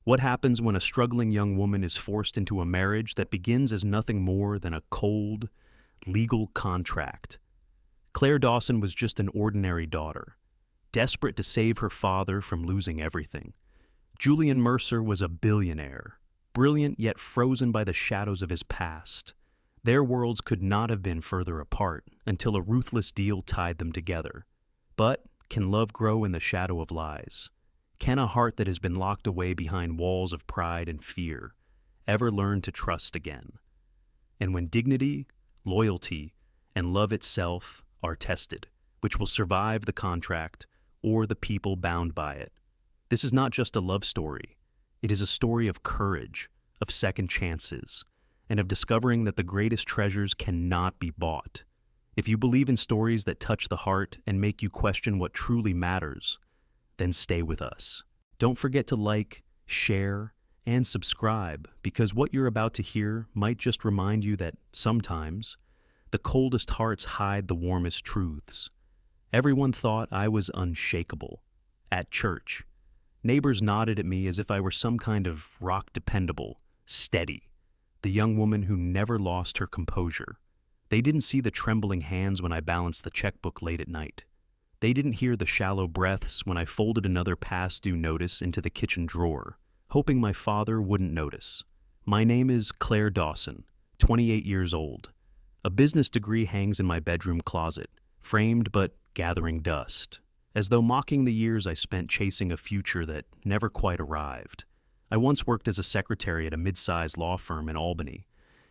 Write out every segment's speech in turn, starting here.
What happens when a struggling young woman is forced into a marriage that begins as nothing more than a cold, legal contract? Claire Dawson was just an ordinary daughter, desperate to save her father from losing everything. Julian Mercer was a billionaire, brilliant yet frozen by the shadows of his past. Their worlds could not have been further apart until a ruthless deal tied them together. But can love grow in the shadow of lies? Can a heart that has been locked away behind walls of pride and fear ever learn to trust again? And when dignity, loyalty, and love itself are tested, which will survive the contract or the people bound by it? This is not just a love story. It is a story of courage, of second chances, and of discovering that the greatest treasures cannot be bought. If you believe in stories that touch the heart and make you question what truly matters, then stay with us. Don't forget to like, share, and subscribe, because what you're about to hear might just remind you that sometimes the coldest hearts hide the warmest truths. Everyone thought I was unshakable. At church, neighbors nodded at me as if I were some kind of rock dependable, steady, the young woman who never lost her composure. They didn't see the trembling hands when I balanced the checkbook late at night. They didn't hear the shallow breaths when I folded another past due notice into the kitchen drawer, hoping my father wouldn't notice. My name is Claire Dawson, 28 years old. A business degree hangs in my bedroom closet, framed but gathering dust, as though mocking the years I spent chasing a future that never quite arrived. I once worked as a secretary at a mid-sized law firm in Albany.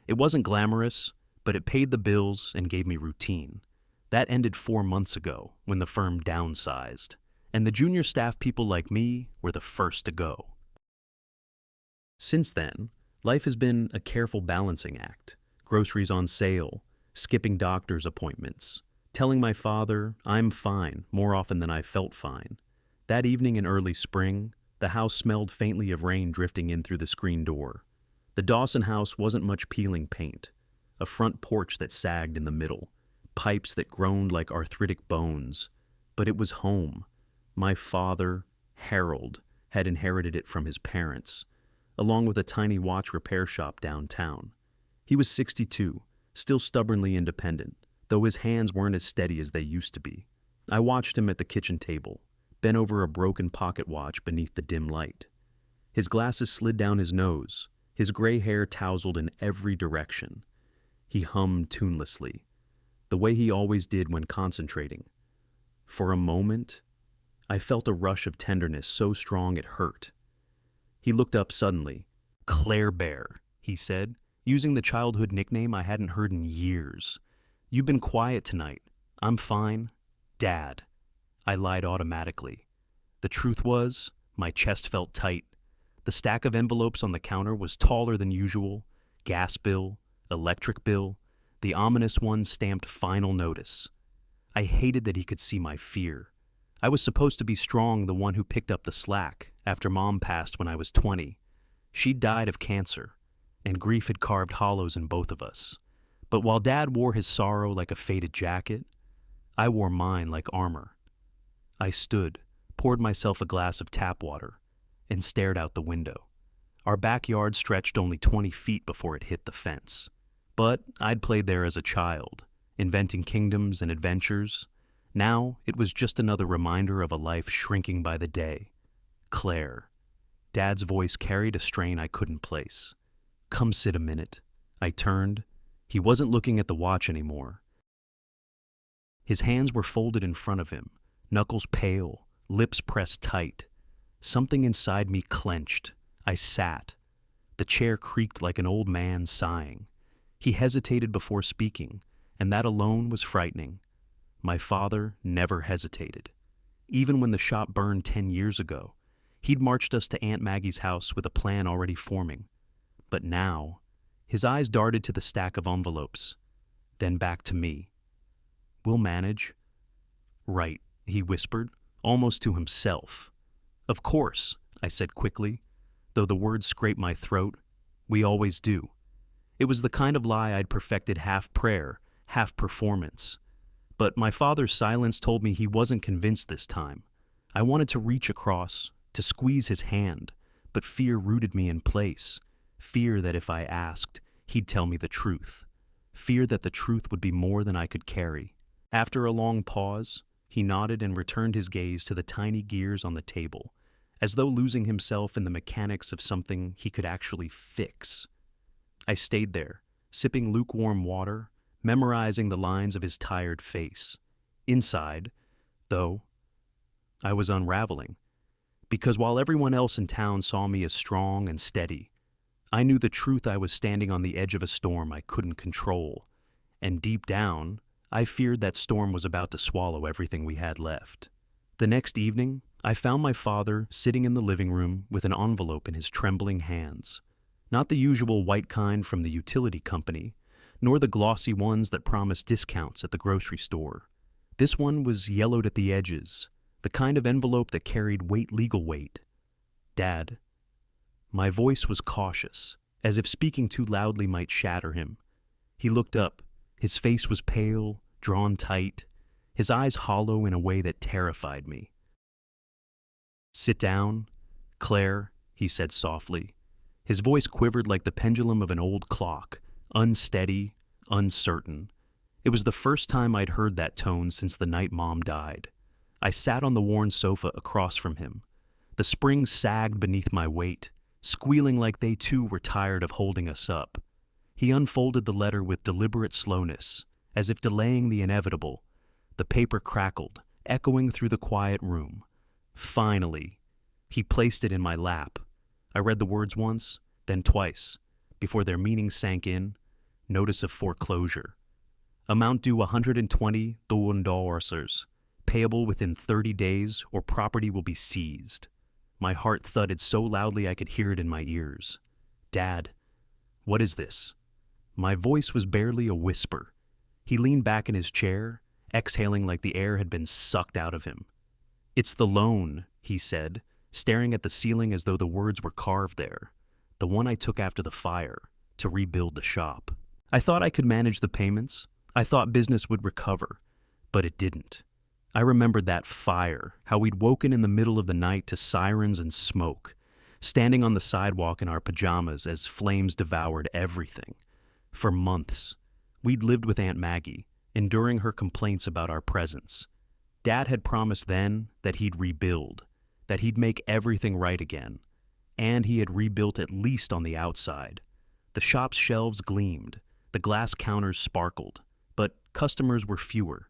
It wasn't glamorous, but it paid the bills and gave me routine. That ended 4 months ago when the firm downsized, and the junior staff people like me were the first to go. Since then, life has been a careful balancing act. Groceries on sale, skipping doctor's appointments, telling my father I'm fine more often than I felt fine. That evening in early spring, the house smelled faintly of rain drifting in through the screen door. The Dawson house wasn't much peeling paint, a front porch that sagged in the middle, pipes that groaned like arthritic bones. But it was home. My father, Harold, had inherited it from his parents, along with a tiny watch repair shop downtown. He was 62, still stubbornly independent, though his hands weren't as steady as they used to be. I watched him at the kitchen table, bent over a broken pocket watch beneath the dim light. His glasses slid down his nose, his gray hair tousled in every direction. He hummed tunelessly, the way he always did when concentrating. For a moment, I felt a rush of tenderness so strong it hurt. He looked up suddenly. "Claire Bear," he said, using the childhood nickname I hadn't heard in years. "You've been quiet tonight." "I'm fine, Dad." I lied automatically. The truth was, my chest felt tight. The stack of envelopes on the counter was taller than usual. Gas bill, electric bill, the ominous one stamped final notice. I hated that he could see my fear. I was supposed to be strong, the one who picked up the slack after Mom passed when I was 20. She died of cancer, and grief had carved hollows in both of us. But while Dad wore his sorrow like a faded jacket, I wore mine like armor. I stood, poured myself a glass of tap water, and stared out the window. Our backyard stretched only 20 feet before it hit the fence. But I'd played there as a child, inventing kingdoms and adventures. Now it was just another reminder of a life shrinking by the day. "Claire." Dad's voice carried a strain I couldn't place. "Come sit a minute." I turned. He wasn't looking at the watch anymore. His hands were folded in front of him, knuckles pale, lips pressed tight. Something inside me clenched. I sat. The chair creaked like an old man sighing. He hesitated before speaking, and that alone was frightening. My father never hesitated. Even when the shop burned 10 years ago, he'd marched us to Aunt Maggie's house with a plan already forming. But now, his eyes darted to the stack of envelopes, then back to me. "We'll manage." "Right," he whispered, almost to himself. "Of course," I said quickly, though the words scraped my throat. "We always do." It was the kind of lie I'd perfected half prayer, half performance. But my father's silence told me he wasn't convinced this time. I wanted to reach across, to squeeze his hand, but fear rooted me in place. Fear that if I asked, he'd tell me the truth. Fear that the truth would be more than I could carry. After a long pause, he nodded and returned his gaze to the tiny gears on the table, as though losing himself in the mechanics of something he could actually fix. I stayed there, sipping lukewarm water, memorizing the lines of his tired face. Inside, though, I was unraveling, because while everyone else in town saw me as strong and steady, I knew the truth. I was standing on the edge of a storm I couldn't control, and deep down, I feared that storm was about to swallow everything we had left. The next evening, I found my father sitting in the living room with an envelope in his trembling hands. Not the usual white kind from the utility company, nor the glossy ones that promise discounts at the grocery store. This one was yellowed at the edges, the kind of envelope that carried legal weight. Dad. My voice was cautious, as if speaking too loudly might shatter him. He looked up. His face was pale, drawn tight, his eyes hollow in a way that terrified me. "Sit down, Claire," he said softly. His voice quivered like the pendulum of an old clock, unsteady, uncertain. It was the first time I'd heard that tone since the night Mom died. I sat on the worn sofa across from him. The springs sagged beneath my weight, squealing like they too were tired of holding us up. He unfolded the letter with deliberate slowness, as if delaying the inevitable. The paper crackled, echoing through the quiet room. Finally, he placed it in my lap. I read the words once, then twice, before their meaning sank in. Notice of foreclosure. Amount due $120,000, payable within 30 days or property will be seized. My heart thudded so loudly I could hear it in my ears. Dad, what is this? My voice was barely a whisper. He leaned back in his chair, exhaling like the air had been sucked out of him. It's the loan, he said, staring at the ceiling as though the words were carved there. The one I took after the fire, to rebuild the shop. I thought I could manage the payments. I thought business would recover, but it didn't. I remembered that fire, how we'd woken in the middle of the night to sirens and smoke, standing on the sidewalk in our pajamas as flames devoured everything. For months, we'd lived with Aunt Maggie, enduring her complaints about our presence. Dad had promised then that he'd rebuild, that he'd make everything right again, and he had rebuilt at least on the outside. The shop's shelves gleamed, the glass counters sparkled, but customers were fewer,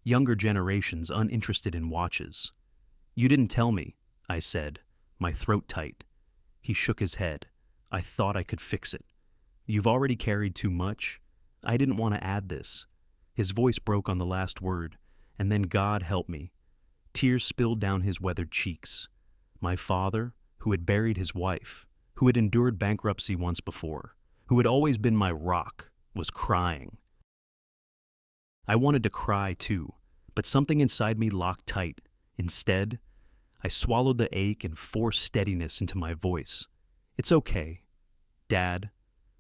younger generations uninterested in watches. You didn't tell me, I said, my throat tight. He shook his head. I thought I could fix it. You've already carried too much. I didn't want to add this. His voice broke on the last word, and then God help me. Tears spilled down his weathered cheeks. My father, who had buried his wife, who had endured bankruptcy once before, who had always been my rock, was crying. I wanted to cry too, but something inside me locked tight. Instead, I swallowed the ache and forced steadiness into my voice. It's okay. Dad,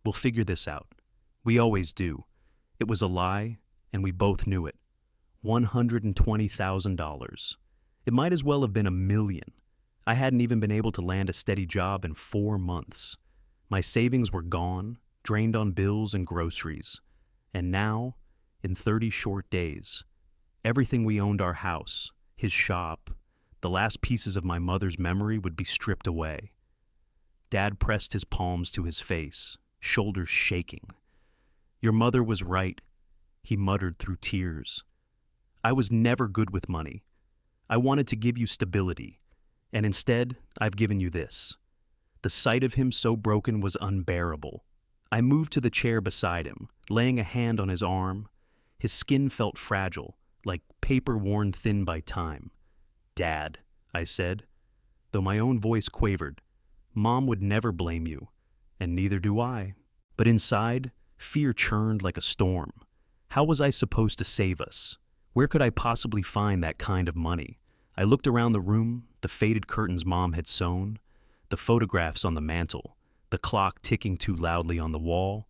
we'll figure this out. We always do. It was a lie, and we both knew it. $120,000. It might as well have been $1 million. I hadn't even been able to land a steady job in 4 months. My savings were gone, drained on bills and groceries. And now, in 30 short days, everything we owned, our house, his shop, the last pieces of my mother's memory would be stripped away. Dad pressed his palms to his face, shoulders shaking. Your mother was right, he muttered through tears. I was never good with money. I wanted to give you stability, and instead, I've given you this. The sight of him so broken was unbearable. I moved to the chair beside him, laying a hand on his arm. His skin felt fragile, like paper worn thin by time. Dad, I said, though my own voice quavered. Mom would never blame you, and neither do I. But inside, fear churned like a storm. How was I supposed to save us? Where could I possibly find that kind of money? I looked around the room, the faded curtains Mom had sewn, the photographs on the mantel, the clock ticking too loudly on the wall.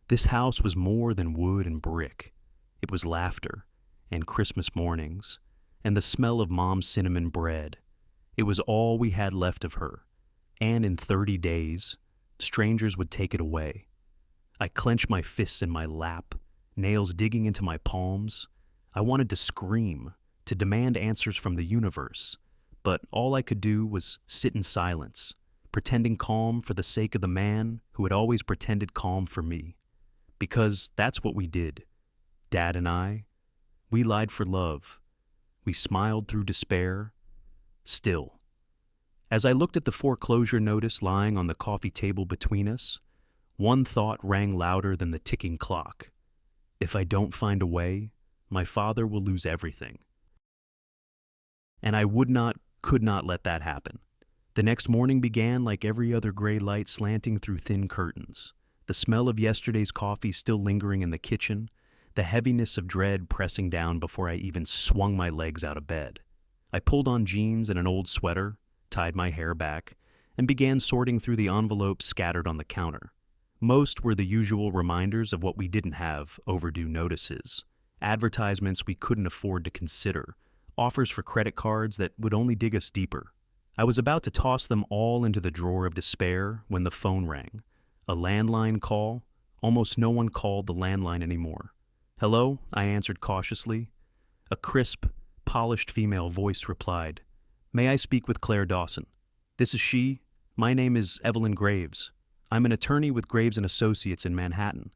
This house was more than wood and brick. It was laughter, and Christmas mornings, and the smell of Mom's cinnamon bread. It was all we had left of her, and in 30 days, strangers would take it away. I clenched my fists in my lap, nails digging into my palms. I wanted to scream, to demand answers from the universe, but all I could do was sit in silence, pretending calm for the sake of the man who had always pretended calm for me. Because that's what we did. Dad and I, we lied for love. We smiled through despair. Still, as I looked at the foreclosure notice lying on the coffee table between us, one thought rang louder than the ticking clock. If I don't find a way, my father will lose everything. And I could not let that happen. The next morning began like every other gray light slanting through thin curtains, the smell of yesterday's coffee still lingering in the kitchen, the heaviness of dread pressing down before I even swung my legs out of bed. I pulled on jeans and an old sweater, tied my hair back, and began sorting through the envelopes scattered on the counter. Most were the usual reminders of what we didn't have: overdue notices, advertisements we couldn't afford to consider, offers for credit cards that would only dig us deeper. I was about to toss them all into the drawer of despair when the phone rang. A landline call. Almost no one called the landline anymore. "Hello," I answered cautiously. A crisp, polished female voice replied, "May I speak with Claire Dawson?" "This is she. My name is Evelyn Graves. I'm an attorney with Graves and Associates in Manhattan.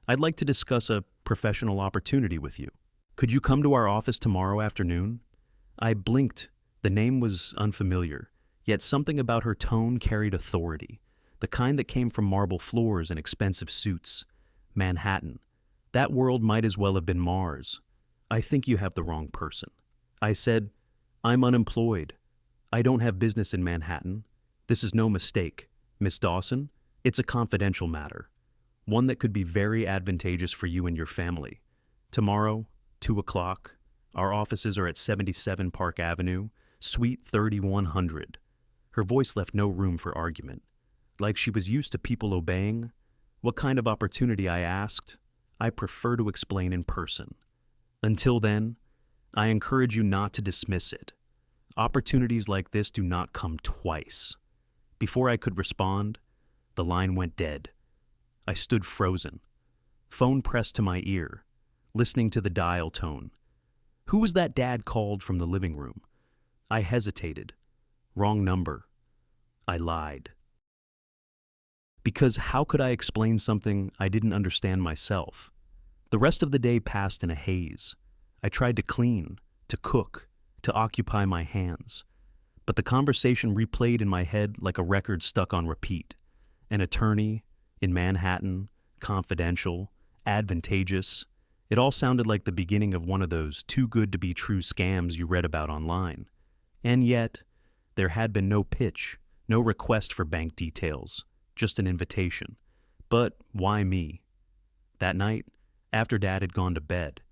I'd like to discuss a professional opportunity with you. Could you come to our office tomorrow afternoon?" I blinked. The name was unfamiliar, yet something about her tone carried authority, the kind that came from marble floors and expensive suits. Manhattan. That world might as well have been Mars. "I think you have the wrong person." I said, "I'm unemployed. I don't have business in Manhattan. This is no mistake. Miss Dawson, it's a confidential matter, one that could be very advantageous for you and your family. Tomorrow, 2 o'clock, our offices are at 77 Park Avenue, Suite 3100. Her voice left no room for argument. Like she was used to people obeying. "What kind of opportunity?" I asked. "I prefer to explain in person. Until then, I encourage you not to dismiss it. Opportunities like this do not come twice." Before I could respond, the line went dead. I stood frozen, phone pressed to my ear, listening to the dial tone. Who was that Dad called from the living room? I hesitated. Wrong number. I lied. Because how could I explain something I didn't understand myself? The rest of the day passed in a haze. I tried to clean, to cook, to occupy my hands. But the conversation replayed in my head like a record stuck on repeat. An attorney, in Manhattan, confidential, advantageous. It all sounded like the beginning of one of those too-good-to-be-true scams you read about online. And yet, there had been no pitch, no request for bank details, just an invitation. But why me? That night, after Dad had gone to bed,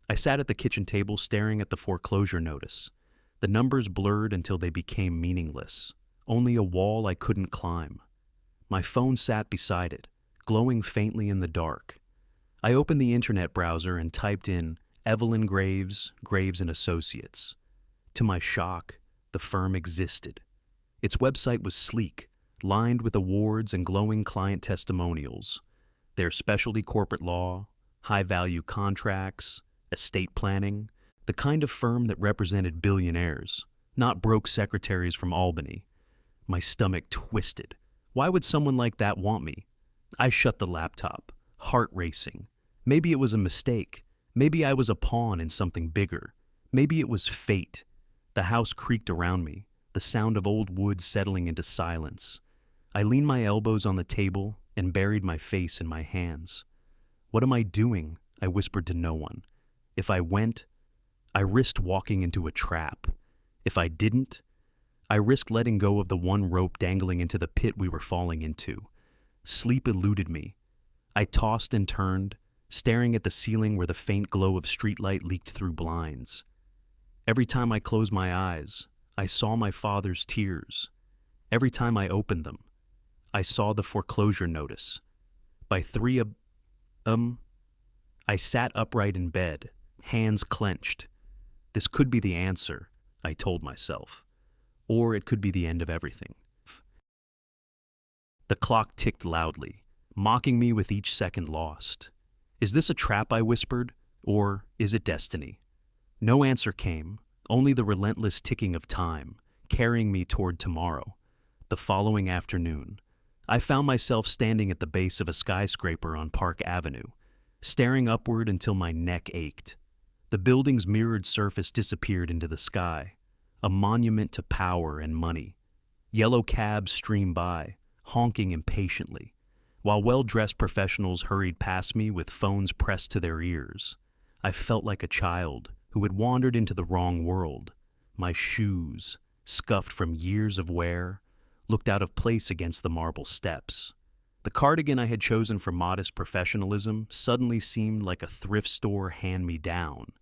I sat at the kitchen table staring at the foreclosure notice. The numbers blurred until they became meaningless, only a wall I couldn't climb. My phone sat beside it, glowing faintly in the dark. I opened the internet browser and typed in Evelyn Graves, Graves and Associates. To my shock, the firm existed. Its website was sleek, lined with awards and glowing client testimonials. Their specialty corporate law, high-value contracts, estate planning, the kind of firm that represented billionaires, not broke secretaries from Albany. My stomach twisted. Why would someone like that want me? I shut the laptop, heart racing. Maybe it was a mistake. Maybe I was a pawn in something bigger. Maybe it was fate. The house creaked around me, the sound of old wood settling into silence. I leaned my elbows on the table and buried my face in my hands. What am I doing? I whispered to no one. If I went, I risked walking into a trap. If I didn't, I risked letting go of the one rope dangling into the pit we were falling into. Sleep eluded me. I tossed and turned, staring at the ceiling where the faint glow of streetlight leaked through blinds. Every time I closed my eyes, I saw my father's tears. Every time I opened them, I saw the foreclosure notice. By 3 I sat upright in bed, hands clenched. This could be the answer, I told myself. Or it could be the end of everything. The clock ticked loudly, mocking me with each second lost. Is this a trap, I whispered, or is it destiny? No answer came, only the relentless ticking of time, carrying me toward tomorrow. The following afternoon, I found myself standing at the base of a skyscraper on Park Avenue, staring upward until my neck ached. The building's mirrored surface disappeared into the sky, a monument to power and money. Yellow cabs streamed by, honking impatiently, while well-dressed professionals hurried past me with phones pressed to their ears. I felt like a child who had wandered into the wrong world. My shoes, scuffed from years of wear, looked out of place against the marble steps. The cardigan I had chosen for modest professionalism suddenly seemed like a thrift store hand-me-down.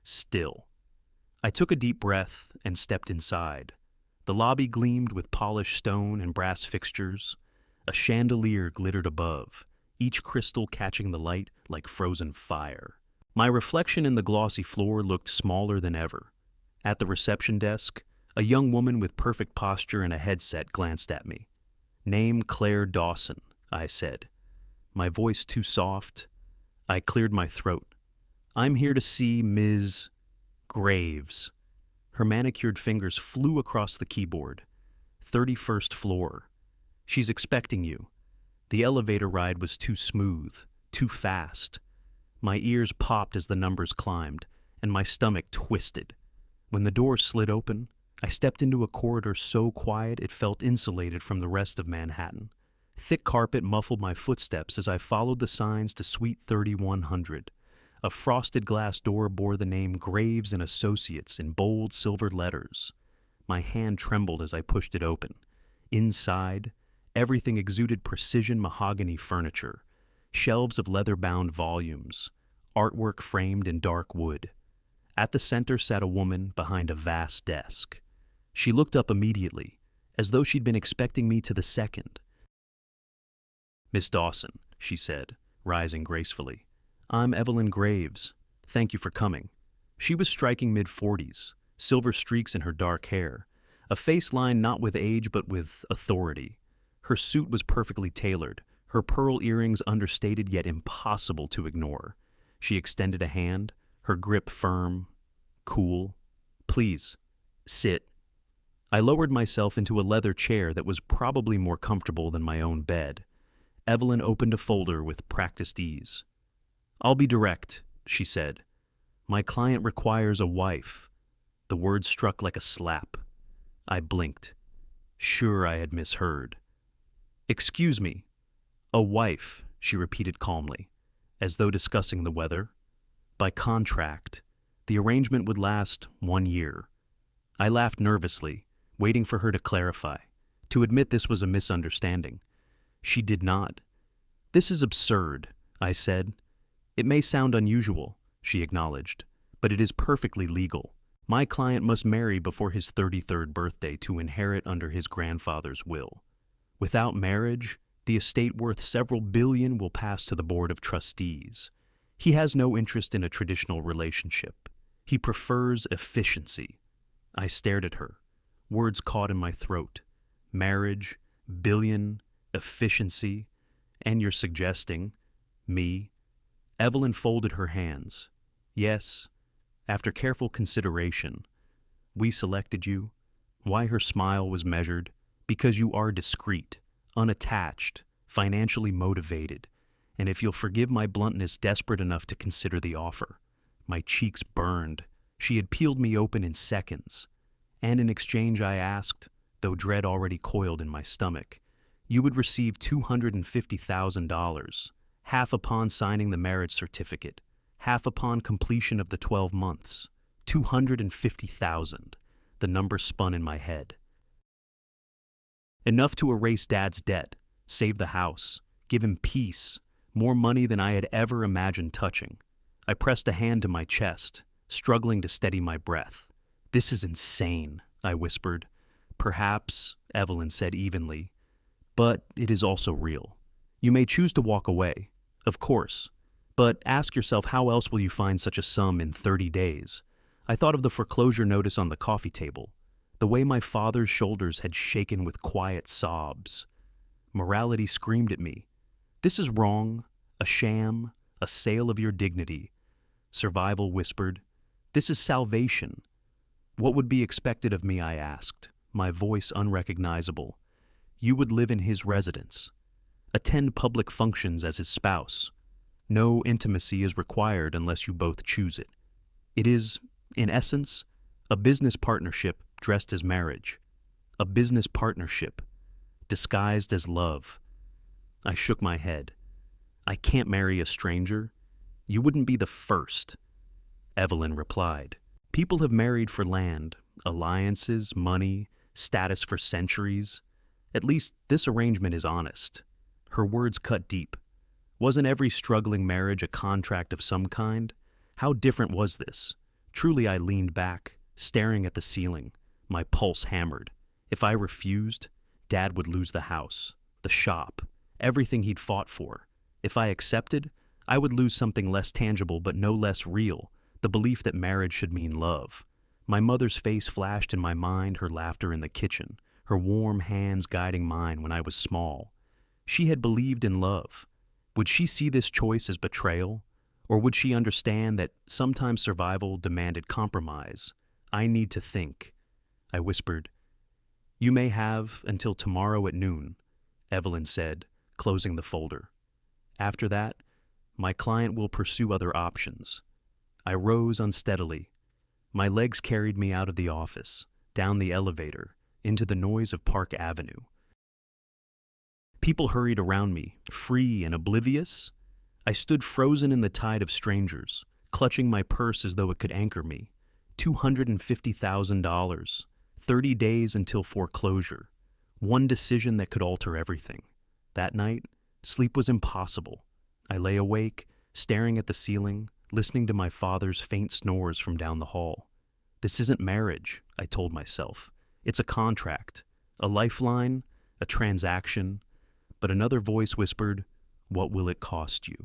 Still, I took a deep breath and stepped inside. The lobby gleamed with polished stone and brass fixtures. A chandelier glittered above, each crystal catching the light like frozen fire. My reflection in the glossy floor looked smaller than ever. At the reception desk, a young woman with perfect posture and a headset glanced at me. "Name Claire Dawson," I said. My voice too soft. I cleared my throat. "I'm here to see Ms. Graves." Her manicured fingers flew across the keyboard. 31st floor. "She's expecting you." The elevator ride was too smooth, too fast. My ears popped as the numbers climbed, and my stomach twisted. When the door slid open, I stepped into a corridor so quiet it felt insulated from the rest of Manhattan. Thick carpet muffled my footsteps as I followed the signs to Suite 3100. A frosted glass door bore the name Graves and Associates in bold silver letters. My hand trembled as I pushed it open. Inside, everything exuded precision mahogany furniture, shelves of leather-bound volumes, artwork framed in dark wood. At the center sat a woman behind a vast desk. She looked up immediately, as though she'd been expecting me to the second. "Miss Dawson," she said, rising gracefully. "I'm Evelyn Graves. Thank you for coming." She was striking mid-40s, silver streaks in her dark hair, a face lined not with age but with authority. Her suit was perfectly tailored, her pearl earrings understated yet impossible to ignore. She extended a hand, her grip firm, cool. "Please, sit." I lowered myself into a leather chair that was probably more comfortable than my own bed. Evelyn opened a folder with practiced ease. "I'll be direct," she said. "My client requires a wife." The word struck like a slap. I blinked. Sure, I had misheard. "Excuse me. A wife," she repeated calmly, as though discussing the weather. "By contract, the arrangement would last 1 year." I laughed nervously, waiting for her to clarify, to admit this was a misunderstanding. She did not. "This is absurd," I said. "It may sound unusual," she acknowledged, "but it is perfectly legal. My client must marry before his 33rd birthday to inherit under his grandfather's will. Without marriage, the estate worth several billion will pass to the Board of Trustees. He has no interest in a traditional relationship. He prefers efficiency." I stared at her. Words caught in my throat. Marriage, billion, efficiency, and you're suggesting me? Evelyn folded her hands. "Yes, after careful consideration, we selected you." Why her smile was measured? Because you are discreet, unattached, financially motivated, and if you'll forgive my bluntness, desperate enough to consider the offer. My cheeks burned. She had peeled me open in seconds. And in exchange I asked, though dread already coiled in my stomach, you would receive $250,000, half upon signing the marriage certificate, half upon completion of the 12 months. 250,000. The number spun in my head. Enough to erase Dad's debt, save the house, give him peace, more money than I had ever imagined touching. I pressed a hand to my chest, struggling to steady my breath. "This is insane," I whispered. "Perhaps," Evelyn said evenly, "but it is also real. You may choose to walk away, of course, but ask yourself how else will you find such a sum in 30 days? I thought of the foreclosure notice on the coffee table, the way my father's shoulders had shaken with quiet sobs. Morality screamed at me. This is wrong, a sham, a sale of your dignity. Survival whispered, this is salvation. What would be expected of me, I asked, my voice unrecognizable. You would live in his residence, attend public functions as his spouse. No intimacy is required unless you both choose it. It is, in essence, a business partnership dressed as marriage. A business partnership disguised as love. I shook my head. I can't marry a stranger. You wouldn't be the first. Evelyn replied. People have married for land, alliances, money, status for centuries. At least this arrangement is honest. Her words cut deep. Wasn't every struggling marriage a contract of some kind? How different was this? Truly, I leaned back, staring at the ceiling, my pulse hammered. If I refused, Dad would lose the house, the shop, everything he'd fought for. If I accepted, I would lose something less tangible but no less real, the belief that marriage should mean love. My mother's face flashed in my mind, her laughter in the kitchen, her warm hands guiding mine when I was small. She had believed in love. Would she see this choice as betrayal? Or would she understand that sometimes survival demanded compromise? I need to think. I whispered. You may have until tomorrow at noon, Evelyn said, closing the folder. After that, my client will pursue other options. I rose unsteadily. My legs carried me out of the office, down the elevator, into the noise of Park Avenue. People hurried around me, free and oblivious. I stood frozen in the tide of strangers, clutching my purse as though it could anchor me. $250,000, 30 days until foreclosure. One decision that could alter everything. That night, sleep was impossible. I lay awake, staring at the ceiling, listening to my father's faint snores from down the hall. This isn't marriage, I told myself. It's a contract, a lifeline, a transaction. But another voice whispered, what will it cost you?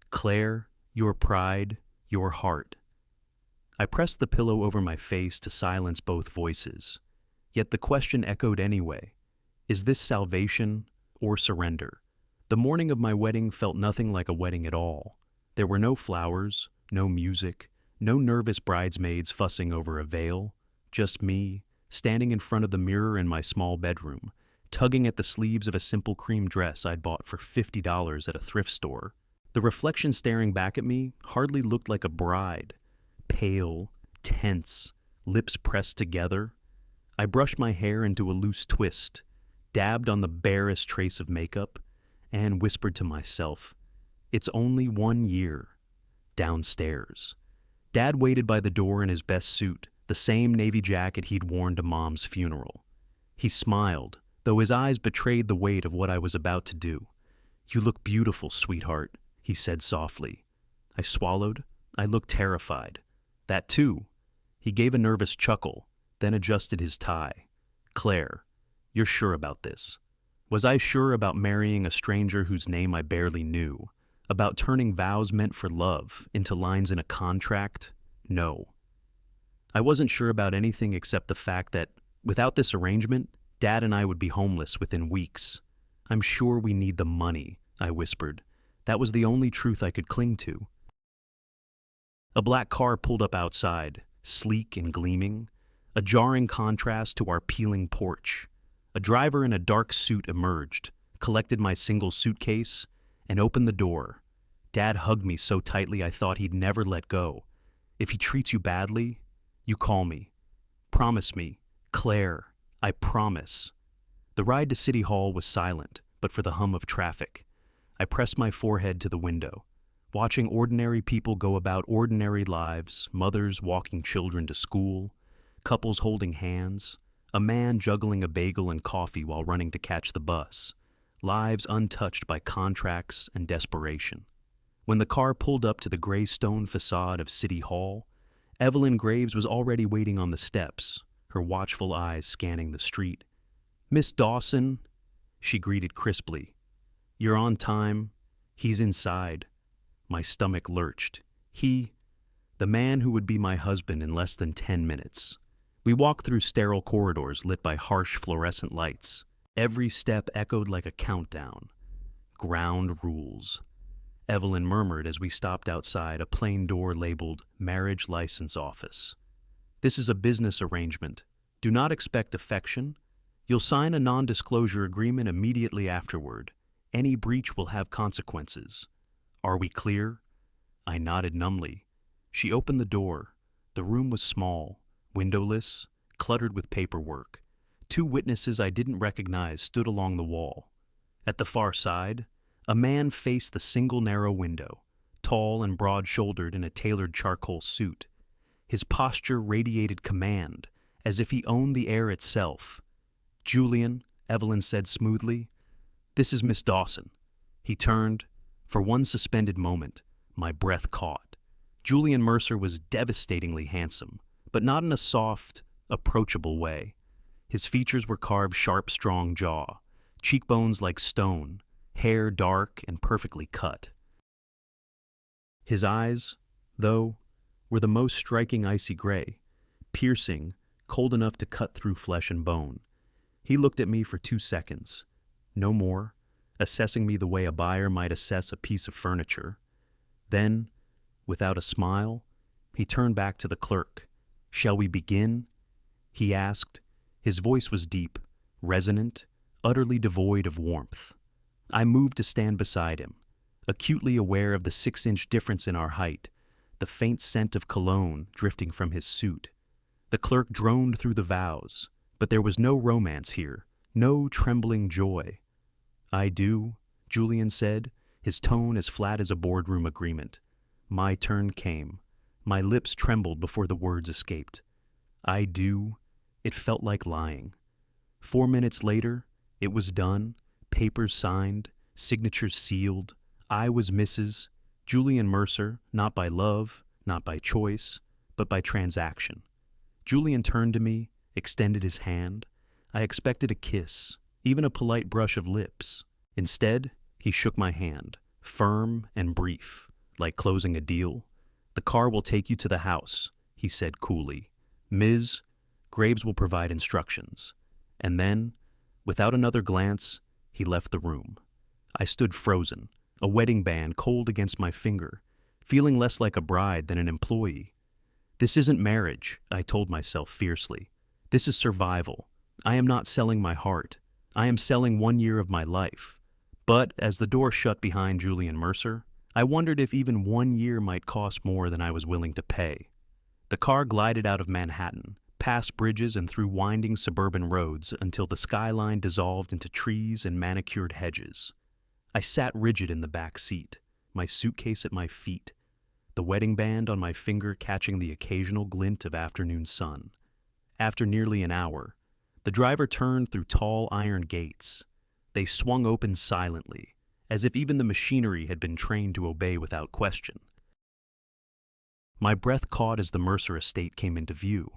Claire, your pride, your heart. I pressed the pillow over my face to silence both voices. Yet the question echoed anyway. Is this salvation or surrender? The morning of my wedding felt nothing like a wedding at all. There were no flowers, no music, no nervous bridesmaids fussing over a veil. Just me, standing in front of the mirror in my small bedroom, tugging at the sleeves of a simple cream dress I'd bought for $50 at a thrift store. The reflection staring back at me hardly looked like a bride. Pale, tense, lips pressed together. I brushed my hair into a loose twist, dabbed on the barest trace of makeup, and whispered to myself, it's only 1 year. Downstairs. Dad waited by the door in his best suit, the same navy jacket he'd worn to Mom's funeral. He smiled, though his eyes betrayed the weight of what I was about to do. You look beautiful, sweetheart, he said softly. I swallowed. I looked terrified. That too. He gave a nervous chuckle, then adjusted his tie. Claire, you're sure about this? Was I sure about marrying a stranger whose name I barely knew? About turning vows meant for love into lines in a contract? No. I wasn't sure about anything except the fact that, without this arrangement, Dad and I would be homeless within weeks. I'm sure we need the money, I whispered. That was the only truth I could cling to. A black car pulled up outside, sleek and gleaming, a jarring contrast to our peeling porch. A driver in a dark suit emerged, collected my single suitcase, and opened the door. Dad hugged me so tightly I thought he'd never let go. If he treats you badly, you call me. Promise me, Claire, I promise. The ride to City Hall was silent, but for the hum of traffic. I pressed my forehead to the window, watching ordinary people go about ordinary lives, mothers walking children to school, couples holding hands, a man juggling a bagel and coffee while running to catch the bus, lives untouched by contracts and desperation. When the car pulled up to the gray stone facade of City Hall, Evelyn Graves was already waiting on the steps, her watchful eyes scanning the street. Miss Dawson, she greeted crisply. You're on time. He's inside. My stomach lurched. The man who would be my husband in less than 10 minutes. We walked through sterile corridors lit by harsh fluorescent lights. Every step echoed like a countdown. Ground rules. Evelyn murmured as we stopped outside a plain door labeled Marriage License Office. This is a business arrangement. Do not expect affection. You'll sign a non-disclosure agreement immediately afterward. Any breach will have consequences. Are we clear? I nodded numbly. She opened the door. The room was small, windowless, cluttered with paperwork. Two witnesses I didn't recognize stood along the wall. At the far side, a man faced the single narrow window, tall and broad-shouldered in a tailored charcoal suit. His posture radiated command, as if he owned the air itself. "Julian," Evelyn said smoothly, "this is Miss Dawson." He turned. For one suspended moment, my breath caught. Julian Mercer was devastatingly handsome, but not in a soft, approachable way. His features were carved sharp, strong jaw, cheekbones like stone, hair dark and perfectly cut. His eyes, though, were the most striking icy gray, piercing, cold enough to cut through flesh and bone. He looked at me for 2 seconds, no more, assessing me the way a buyer might assess a piece of furniture. Then, without a smile, he turned back to the clerk. "Shall we begin?" he asked. His voice was deep, resonant, utterly devoid of warmth. I moved to stand beside him, acutely aware of the 6-inch difference in our height, the faint scent of cologne drifting from his suit. The clerk droned through the vows, but there was no romance here, no trembling joy. "I do," Julian said, his tone as flat as a boardroom agreement. My turn came. My lips trembled before the words escaped. "I do." It felt like lying. 4 minutes later, it was done, papers signed, signatures sealed. I was Mrs. Julian Mercer, not by love, not by choice, but by transaction. Julian turned to me, extended his hand. I expected a kiss, even a polite brush of lips. Instead, he shook my hand, firm and brief, like closing a deal. "The car will take you to the house," he said coolly. "Ms. Graves will provide instructions." And then, without another glance, he left the room. I stood frozen, a wedding band cold against my finger, feeling less like a bride than an employee. "This isn't marriage," I told myself fiercely. "This is survival. I am not selling my heart. I am selling 1 year of my life." But as the door shut behind Julian Mercer, I wondered if even 1 year might cost more than I was willing to pay. The car glided out of Manhattan, past bridges and through winding suburban roads until the skyline dissolved into trees and manicured hedges. I sat rigid in the back seat, my suitcase at my feet, the wedding band on my finger catching the occasional glint of afternoon sun. After nearly an hour, the driver turned through tall iron gates. They swung open silently, as if even the machinery had been trained to obey without question. My breath caught as the Mercer estate came into view.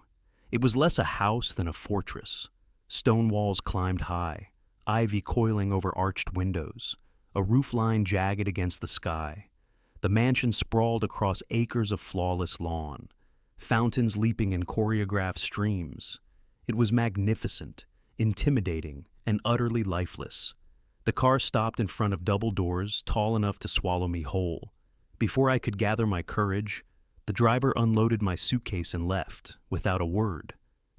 It was less a house than a fortress. Stone walls climbed high, ivy coiling over arched windows, a roofline jagged against the sky. The mansion sprawled across acres of flawless lawn, fountains leaping in choreographed streams. It was magnificent, intimidating, and utterly lifeless. The car stopped in front of double doors tall enough to swallow me whole. Before I could gather my courage, the driver unloaded my suitcase and left, without a word,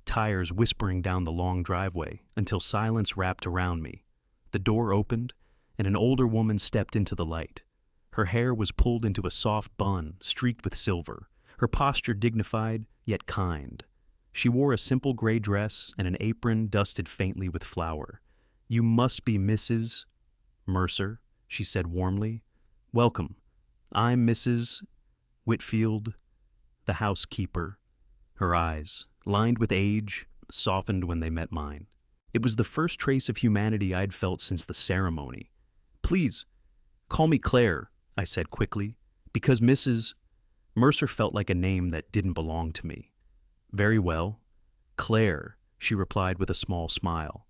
tires whispering down the long driveway until silence wrapped around me. The door opened, and an older woman stepped into the light. Her hair was pulled into a soft bun, streaked with silver, her posture dignified, yet kind. She wore a simple gray dress and an apron dusted faintly with flour. "You must be Mrs. Mercer," she said warmly. "Welcome. I'm Mrs. Whitfield, the housekeeper." Her eyes, lined with age, softened when they met mine. It was the first trace of humanity I'd felt since the ceremony. "Please, call me Claire," I said quickly, because Mrs. Mercer felt like a name that didn't belong to me. "Very well. Claire," she replied with a small smile.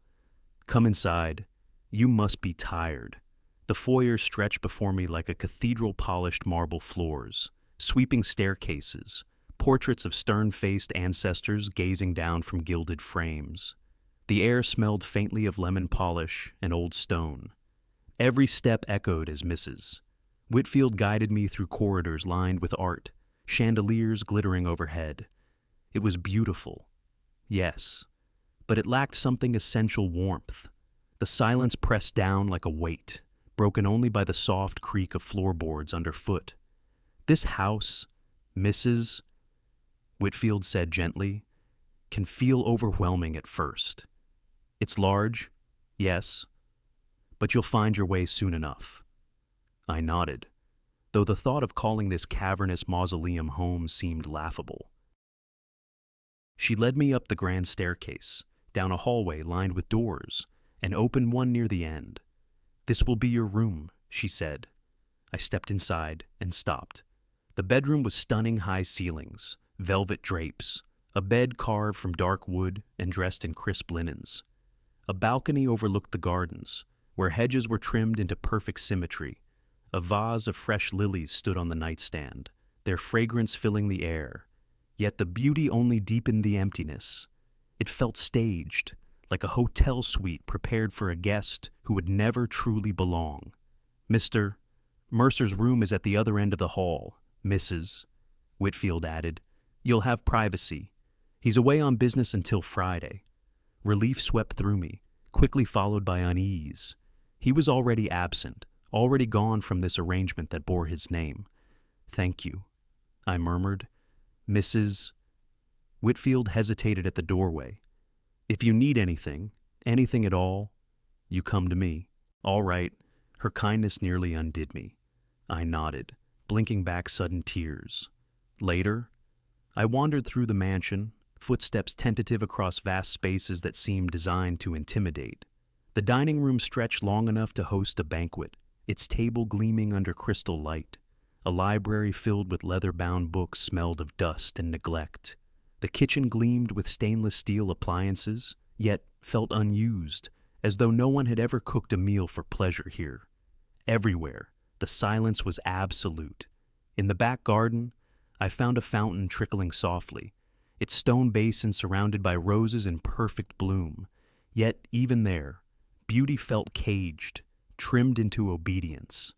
"Come inside. You must be tired." The foyer stretched before me like a cathedral-polished marble floors, sweeping staircases, portraits of stern-faced ancestors gazing down from gilded frames. The air smelled faintly of lemon polish and old stone. Every step echoed as Mrs. Whitfield guided me through corridors lined with art, chandeliers glittering overhead. It was beautiful, yes, but it lacked something essential: warmth. The silence pressed down like a weight, broken only by the soft creak of floorboards underfoot. This house, Mrs. Whitfield said gently, can feel overwhelming at first. It's large, yes, but you'll find your way soon enough. I nodded, though the thought of calling this cavernous mausoleum home seemed laughable. She led me up the grand staircase, down a hallway lined with doors, and opened one near the end. "This will be your room," she said. I stepped inside and stopped. The bedroom was stunning: high ceilings, velvet drapes, a bed carved from dark wood and dressed in crisp linens. A balcony overlooked the gardens, where hedges were trimmed into perfect symmetry. A vase of fresh lilies stood on the nightstand, their fragrance filling the air. Yet the beauty only deepened the emptiness. It felt staged, like a hotel suite prepared for a guest who would never truly belong. "Mr. Mercer's room is at the other end of the hall, Mrs." Whitfield added. "You'll have privacy. He's away on business until Friday." Relief swept through me, quickly followed by unease. He was already absent, already gone from this arrangement that bore his name. "Thank you," I murmured. "Mrs." Whitfield hesitated at the doorway. "If you need anything, anything at all, you come to me." "All right." Her kindness nearly undid me. I nodded, blinking back sudden tears. Later, I wandered through the mansion, footsteps tentative across vast spaces that seemed designed to intimidate. The dining room stretched long enough to host a banquet, its table gleaming under crystal light. A library filled with leather-bound books smelled of dust and neglect. The kitchen gleamed with stainless steel appliances, yet felt unused, as though no one had ever cooked a meal for pleasure here. Everywhere, the silence was absolute. In the back garden, I found a fountain trickling softly, its stone basin surrounded by roses in perfect bloom. Yet, even there, beauty felt caged, trimmed into obedience.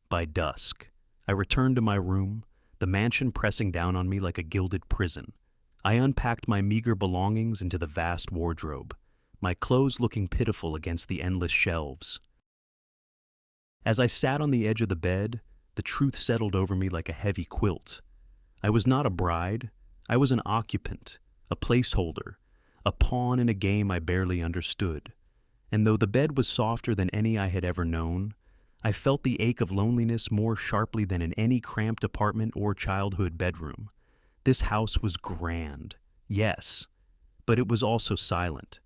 By dusk, I returned to my room, the mansion pressing down on me like a gilded prison. I unpacked my meager belongings into the vast wardrobe, my clothes looking pitiful against the endless shelves. As I sat on the edge of the bed, the truth settled over me like a heavy quilt. I was not a bride. I was an occupant, a placeholder, a pawn in a game I barely understood. And though the bed was softer than any I had ever known, I felt the ache of loneliness more sharply than in any cramped apartment or childhood bedroom. This house was grand, yes, but it was also silent,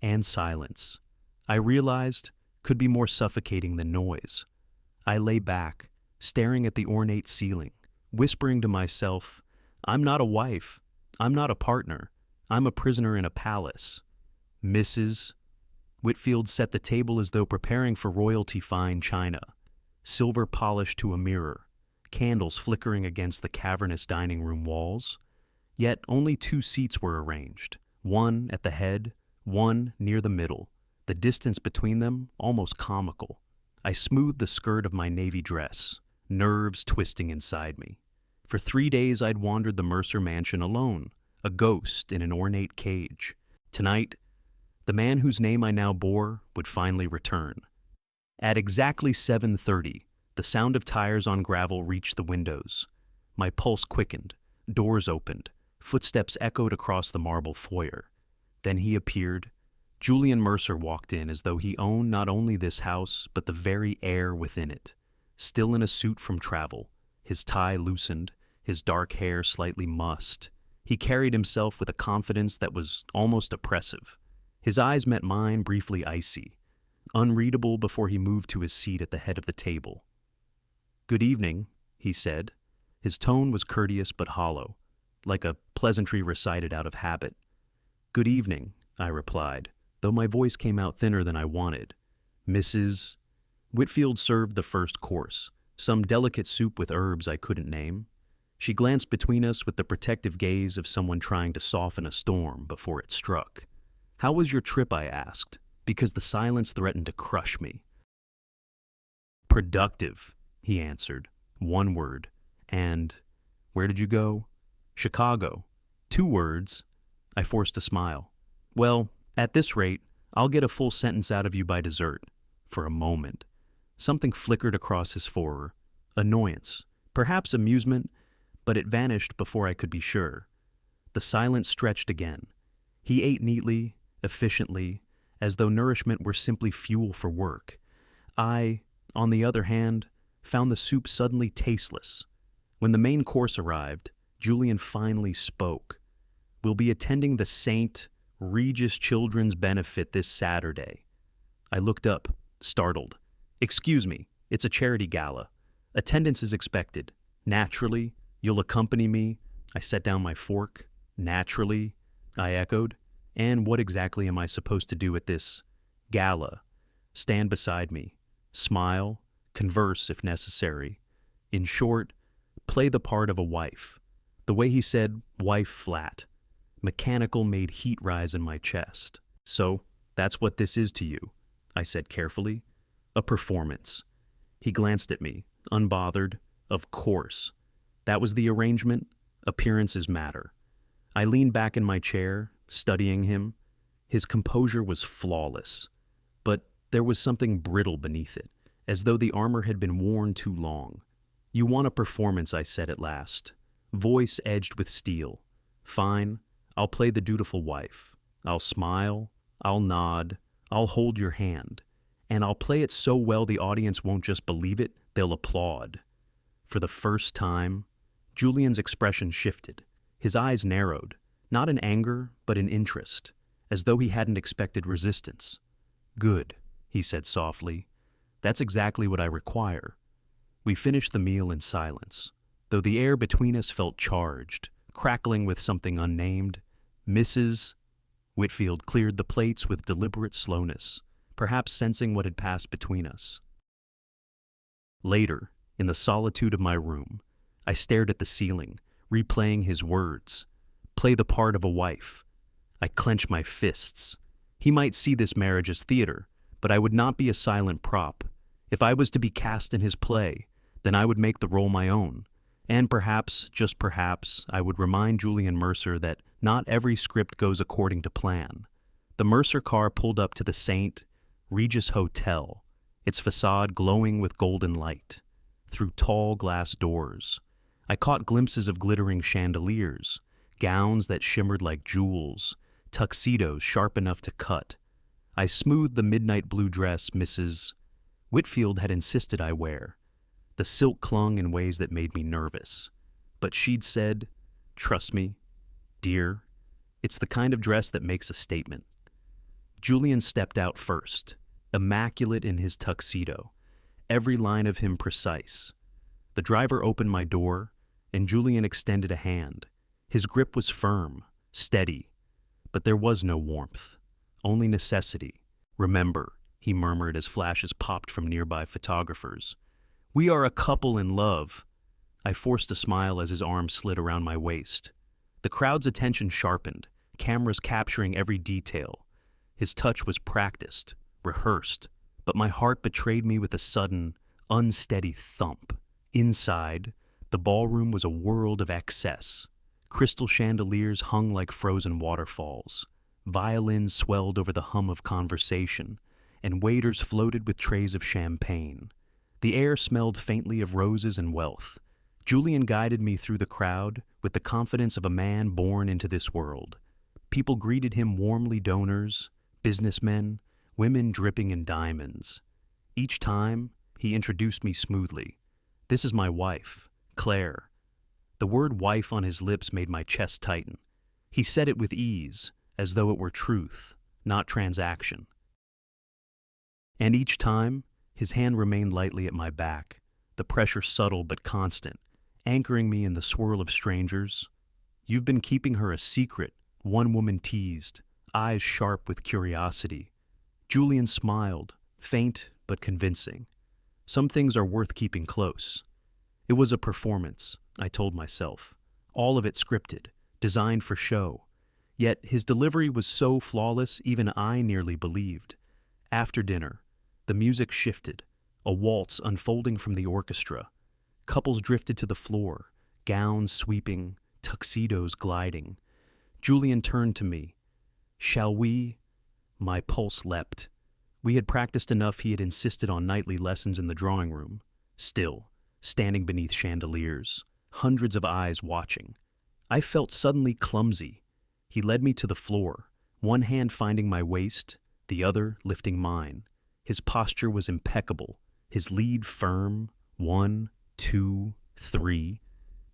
and silence, I realized, could be more suffocating than noise. I lay back, staring at the ornate ceiling, whispering to myself, "I'm not a wife. I'm not a partner. I'm a prisoner in a palace." Mrs. Whitfield set the table as though preparing for royalty fine china, silver polished to a mirror, candles flickering against the cavernous dining room walls. Yet only 2 seats were arranged, one at the head, one near the middle, the distance between them almost comical. I smoothed the skirt of my navy dress, nerves twisting inside me. For 3 days I'd wandered the Mercer mansion alone, a ghost in an ornate cage. Tonight, the man whose name I now bore would finally return. At exactly 7:30, the sound of tires on gravel reached the windows. My pulse quickened, doors opened, footsteps echoed across the marble foyer. Then he appeared. Julian Mercer walked in as though he owned not only this house, but the very air within it. Still in a suit from travel, his tie loosened, his dark hair slightly mussed, he carried himself with a confidence that was almost oppressive. His eyes met mine, briefly icy, unreadable before he moved to his seat at the head of the table. "Good evening," he said. His tone was courteous but hollow, like a pleasantry recited out of habit. "Good evening," I replied, though my voice came out thinner than I wanted. "Mrs." Whitfield served the first course, some delicate soup with herbs I couldn't name. She glanced between us with the protective gaze of someone trying to soften a storm before it struck. How was your trip, I asked, because the silence threatened to crush me. Productive, he answered, one word. And where did you go? Chicago. 2 words. I forced a smile. Well, at this rate, I'll get a full sentence out of you by dessert. For a moment. Something flickered across his forehead. Annoyance. Perhaps amusement, but it vanished before I could be sure. The silence stretched again. He ate neatly, efficiently, as though nourishment were simply fuel for work. I, on the other hand, found the soup suddenly tasteless. When the main course arrived, Julian finally spoke. We'll be attending the St. Regis Children's Benefit this Saturday. I looked up, startled. Excuse me, it's a charity gala. Attendance is expected. Naturally, you'll accompany me. I set down my fork. Naturally, I echoed. And what exactly am I supposed to do at this gala? Stand beside me, smile, converse if necessary. In short, play the part of a wife. The way he said wife flat. Mechanical made heat rise in my chest. So, that's what this is to you, I said carefully. A performance. He glanced at me, unbothered. Of course. That was the arrangement. Appearances matter. I leaned back in my chair, studying him. His composure was flawless, but there was something brittle beneath it, as though the armor had been worn too long. You want a performance, I said at last, voice edged with steel. Fine, I'll play the dutiful wife. I'll smile, I'll nod, I'll hold your hand, and I'll play it so well the audience won't just believe it, they'll applaud. For the first time, Julian's expression shifted. His eyes narrowed, not in anger, but in interest, as though he hadn't expected resistance. Good, he said softly. That's exactly what I require. We finished the meal in silence, though the air between us felt charged, crackling with something unnamed. Mrs. Whitfield cleared the plates with deliberate slowness, perhaps sensing what had passed between us. Later, in the solitude of my room, I stared at the ceiling, replaying his words. Play the part of a wife. I clenched my fists. He might see this marriage as theater, but I would not be a silent prop. If I was to be cast in his play, then I would make the role my own. And perhaps, just perhaps, I would remind Julian Mercer that not every script goes according to plan. The Mercer car pulled up to the St. Regis Hotel, its facade glowing with golden light. Through tall glass doors, I caught glimpses of glittering chandeliers, gowns that shimmered like jewels, tuxedos sharp enough to cut. I smoothed the midnight blue dress Mrs. Whitfield had insisted I wear. The silk clung in ways that made me nervous. But she'd said, "Trust me, dear, it's the kind of dress that makes a statement." Julian stepped out first, immaculate in his tuxedo, every line of him precise. The driver opened my door, and Julian extended a hand. His grip was firm, steady, but there was no warmth, only necessity. "Remember," he murmured as flashes popped from nearby photographers. "We are a couple in love." I forced a smile as his arm slid around my waist. The crowd's attention sharpened, cameras capturing every detail. His touch was practiced, rehearsed, but my heart betrayed me with a sudden, unsteady thump. Inside, the ballroom was a world of excess. Crystal chandeliers hung like frozen waterfalls. Violins swelled over the hum of conversation, and waiters floated with trays of champagne. The air smelled faintly of roses and wealth. Julian guided me through the crowd with the confidence of a man born into this world. People greeted him warmly, donors, businessmen, women dripping in diamonds. Each time, he introduced me smoothly. "This is my wife, Claire." The word wife on his lips made my chest tighten. He said it with ease, as though it were truth, not transaction. And each time, his hand remained lightly at my back, the pressure subtle but constant, anchoring me in the swirl of strangers. "You've been keeping her a secret," one woman teased, eyes sharp with curiosity. Julian smiled, faint but convincing. "Some things are worth keeping close." It was a performance, I told myself, all of it scripted, designed for show. Yet his delivery was so flawless even I nearly believed. After dinner, the music shifted, a waltz unfolding from the orchestra. Couples drifted to the floor, gowns sweeping, tuxedos gliding. Julian turned to me. "Shall we?" My pulse leapt. We had practiced enough he had insisted on nightly lessons in the drawing room. Still, standing beneath chandeliers, hundreds of eyes watching. I felt suddenly clumsy. He led me to the floor, one hand finding my waist, the other lifting mine. His posture was impeccable, his lead firm. 1, 2, 3.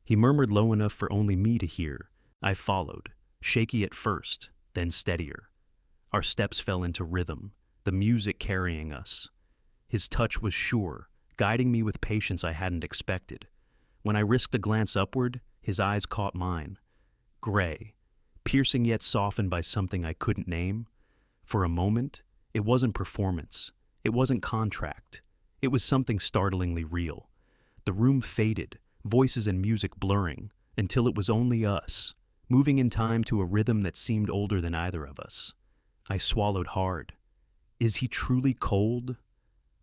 He murmured low enough for only me to hear. I followed, shaky at first, then steadier. Our steps fell into rhythm, the music carrying us. His touch was sure, guiding me with patience I hadn't expected. When I risked a glance upward, his eyes caught mine. Gray, piercing yet softened by something I couldn't name. For a moment, it wasn't performance. It wasn't contract. It was something startlingly real. The room faded, voices and music blurring, until it was only us, moving in time to a rhythm that seemed older than either of us. I swallowed hard. Is he truly cold?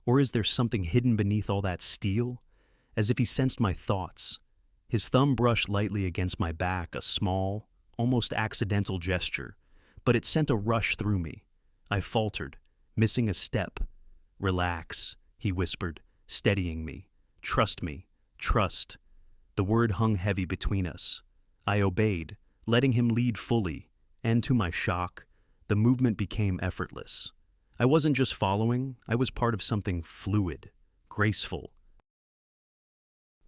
Or is there something hidden beneath all that steel? As if he sensed my thoughts. His thumb brushed lightly against my back, a small, almost accidental gesture, but it sent a rush through me. I faltered, missing a step. "Relax," he whispered, steadying me. "Trust me, trust." The word hung heavy between us. I obeyed, letting him lead fully, and to my shock, the movement became effortless. I wasn't just following, I was part of something fluid, graceful.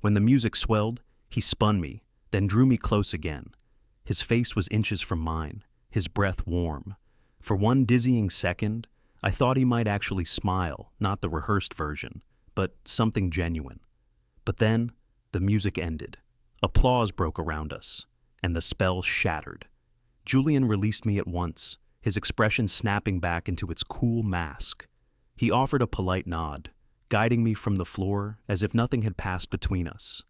When the music swelled, he spun me, then drew me close again. His face was inches from mine, his breath warm. For one dizzying second, I thought he might actually smile, not the rehearsed version, but something genuine. But then, the music ended. Applause broke around us, and the spell shattered. Julian released me at once, his expression snapping back into its cool mask. He offered a polite nod, guiding me from the floor as if nothing had passed between us.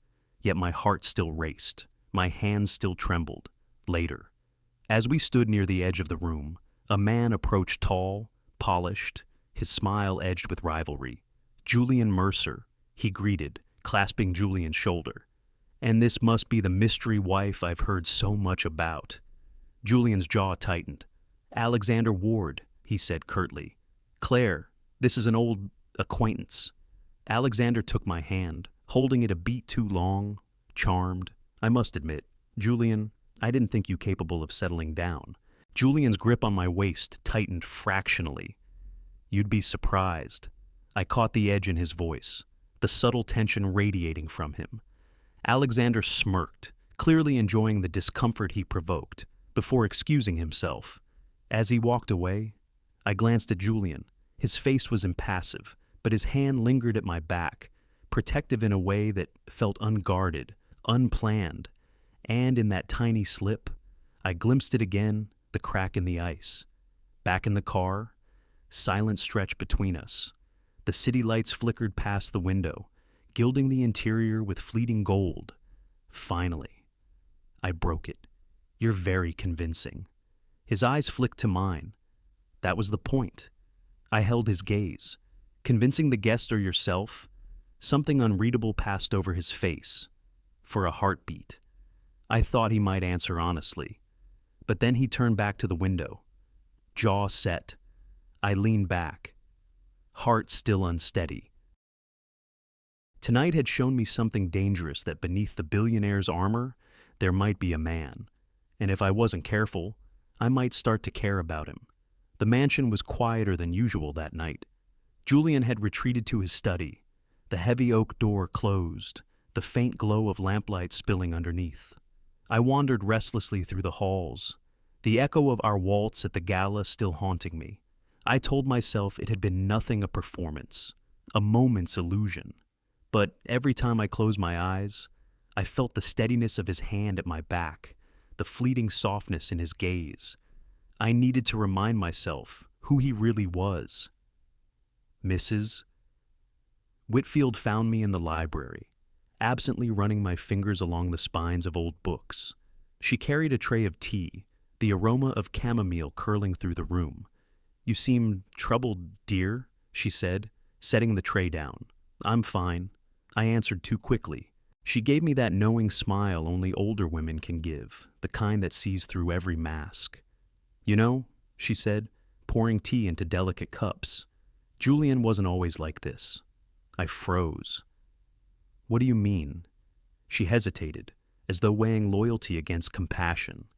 Yet my heart still raced, my hands still trembled. Later, as we stood near the edge of the room, a man approached, tall, polished, his smile edged with rivalry. "Julian Mercer," he greeted, clasping Julian's shoulder. "And this must be the mystery wife I've heard so much about." Julian's jaw tightened. "Alexander Ward," he said curtly. "Claire, this is an old acquaintance." Alexander took my hand, holding it a beat too long, charmed. "I must admit, Julian, I didn't think you capable of settling down." Julian's grip on my waist tightened fractionally. "You'd be surprised." I caught the edge in his voice, the subtle tension radiating from him. Alexander smirked, clearly enjoying the discomfort he provoked, before excusing himself. As he walked away, I glanced at Julian. His face was impassive, but his hand lingered at my back, protective in a way that felt unguarded, unplanned. And in that tiny slip, I glimpsed it again, the crack in the ice. Back in the car, silence stretched between us. The city lights flickered past the window, gilding the interior with fleeting gold. Finally, I broke it. "You're very convincing." His eyes flicked to mine. That was the point. I held his gaze. "Convincing the guest or yourself?" Something unreadable passed over his face. For a heartbeat. I thought he might answer honestly. But then he turned back to the window. Jaw set. I leaned back. Heart still unsteady. Tonight had shown me something dangerous, that beneath the billionaire's armor, there might be a man. And if I wasn't careful, I might start to care about him. The mansion was quieter than usual that night. Julian had retreated to his study, the heavy oak door closed, the faint glow of lamplight spilling underneath. I wandered restlessly through the halls, the echo of our waltz at the gala still haunting me. I told myself it had been nothing a performance, a moment's illusion. But every time I closed my eyes, I felt the steadiness of his hand at my back, the fleeting softness in his gaze. I needed to remind myself who he really was. "Mrs. Whitfield found me in the library, absently running my fingers along the spines of old books. She carried a tray of tea, the aroma of chamomile curling through the room. "You seem troubled, dear," she said, setting the tray down. "I'm fine," I answered too quickly. She gave me that knowing smile only older women can give, the kind that sees through every mask. "You know," she said, pouring tea into delicate cups, "Julian wasn't always like this." I froze. "What do you mean?" She hesitated, as though weighing loyalty against compassion.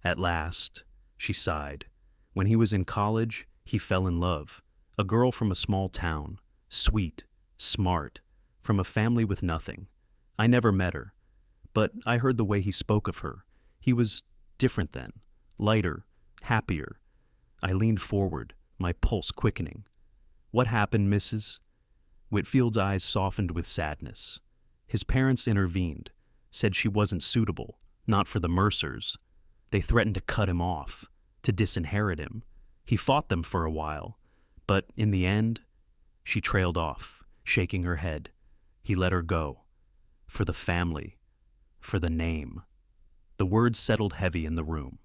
At last, she sighed. "When he was in college, he fell in love. A girl from a small town, sweet, smart, from a family with nothing. I never met her, but I heard the way he spoke of her. He was different then, lighter, happier." I leaned forward, my pulse quickening. "What happened, Mrs.?" Whitfield's eyes softened with sadness. His parents intervened, said she wasn't suitable, not for the Mercers. They threatened to cut him off, to disinherit him. He fought them for a while, but in the end, she trailed off, shaking her head. He let her go. For the family, for the name. The words settled heavy in the room.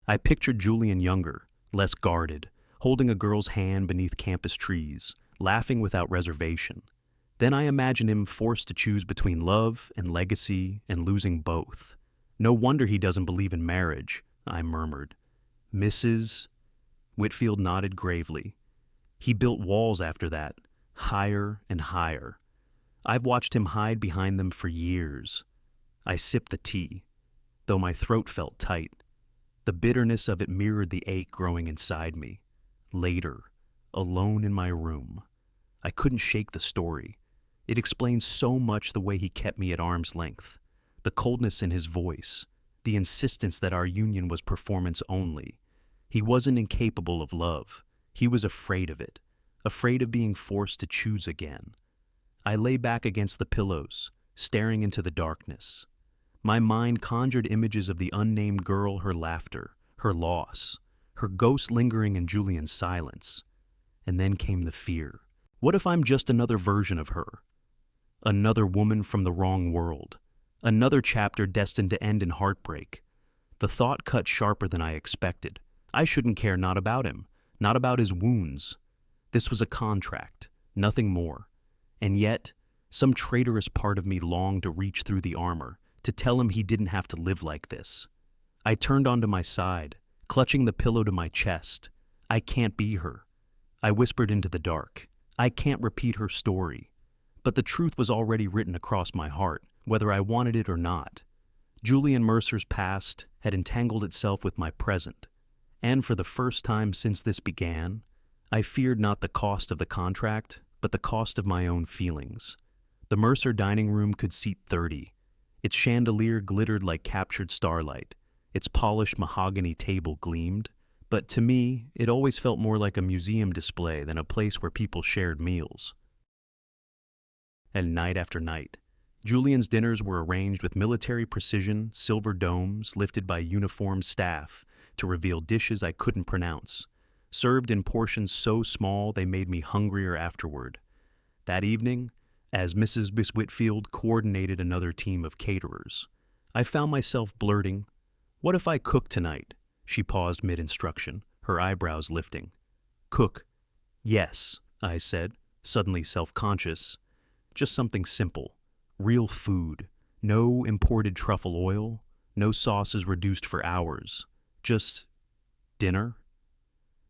I pictured Julian younger, less guarded, holding a girl's hand beneath campus trees, laughing without reservation. Then I imagined him forced to choose between love and legacy and losing both. "No wonder he doesn't believe in marriage," I murmured. "Mrs.?" Whitfield nodded gravely. "He built walls after that, higher and higher. I've watched him hide behind them for years." I sipped the tea, though my throat felt tight. The bitterness of it mirrored the ache growing inside me. Later, alone in my room, I couldn't shake the story. It explained so much the way he kept me at arm's length, the coldness in his voice, the insistence that our union was performance only. He wasn't incapable of love. He was afraid of it, afraid of being forced to choose again. I lay back against the pillows, staring into the darkness. My mind conjured images of the unnamed girl, her laughter, her loss, her ghost lingering in Julian's silence. And then came the fear. What if I'm just another version of her? Another woman from the wrong world. Another chapter destined to end in heartbreak. The thought cut sharper than I expected. I shouldn't care not about him, not about his wounds. This was a contract, nothing more. And yet, some traitorous part of me longed to reach through the armor, to tell him he didn't have to live like this. I turned onto my side, clutching the pillow to my chest. "I can't be her." I whispered into the dark. "I can't repeat her story." But the truth was already written across my heart, whether I wanted it or not. Julian Mercer's past had entangled itself with my present, and for the first time since this began, I feared not the cost of the contract, but the cost of my own feelings. The Mercer dining room could seat 30. Its chandelier glittered like captured starlight. Its polished mahogany table gleamed. But to me, it always felt more like a museum display than a place where people shared meals. And night after night, Julian's dinners were arranged with military precision, silver domes lifted by uniformed staff to reveal dishes I couldn't pronounce, served in portions so small they made me hungrier afterward. That evening, as Mrs. Whitfield coordinated another team of caterers, I found myself blurting, "What if I cook tonight?" She paused mid-instruction, her eyebrows lifting. "Cook?" "Yes," I said, suddenly self-conscious. "Just something simple. Real food. No imported truffle oil. No sauces reduced for hours. Just dinner?"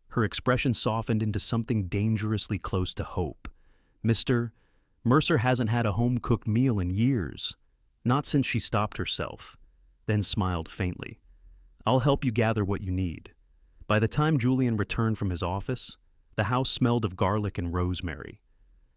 Her expression softened into something dangerously close to hope. "Mr. Mercer hasn't had a home-cooked meal in years. Not since she stopped herself," then smiled faintly. "I'll help you gather what you need." By the time Julian returned from his office, the house smelled of garlic and rosemary.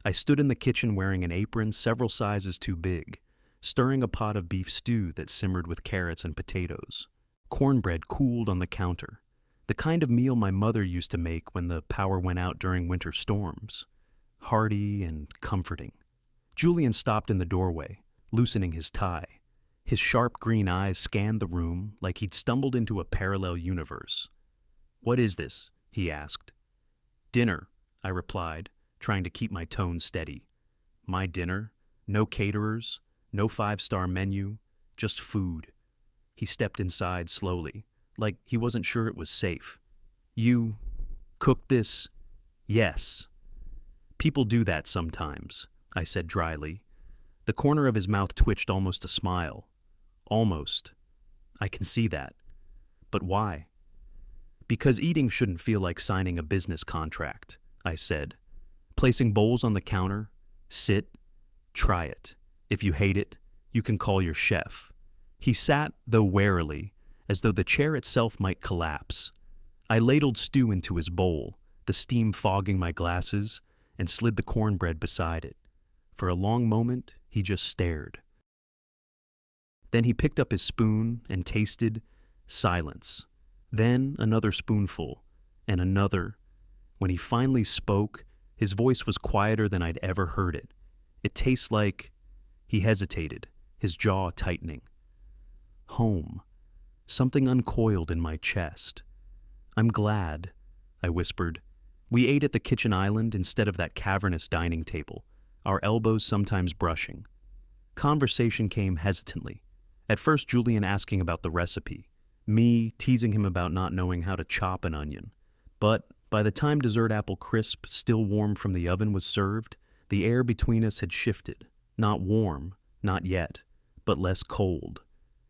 I stood in the kitchen wearing an apron several sizes too big, stirring a pot of beef stew that simmered with carrots and potatoes. Cornbread cooled on the counter, the kind of meal my mother used to make when the power went out during winter storms. Hearty and comforting. Julian stopped in the doorway, loosening his tie. His sharp green eyes scanned the room like he'd stumbled into a parallel universe. "What is this?" he asked. "Dinner," I replied, trying to keep my tone steady. "My dinner? No caterers, no five-star menu, just food." He stepped inside slowly, like he wasn't sure it was safe. You cooked this? Yes. People do that sometimes, I said dryly. The corner of his mouth twitched almost a smile. Almost. I can see that. But why? Because eating shouldn't feel like signing a business contract, I said. Placing bowls on the counter, sit, try it. If you hate it, you can call your chef. He sat, though warily, as though the chair itself might collapse. I ladled stew into his bowl, the steam fogging my glasses, and slid the cornbread beside it. For a long moment, he just stared. Then he picked up his spoon and tasted silence. Then another spoonful, and another. When he finally spoke, his voice was quieter than I'd ever heard it. It tastes like... He hesitated, his jaw tightening. Home. Something uncoiled in my chest. I'm glad, I whispered. We ate at the kitchen island instead of that cavernous dining table, our elbows sometimes brushing. Conversation came hesitantly. At first, Julian asking about the recipe, me teasing him about not knowing how to chop an onion. But by the time dessert apple crisp, still warm from the oven, was served, the air between us had shifted. Not warm, not yet, but less cold.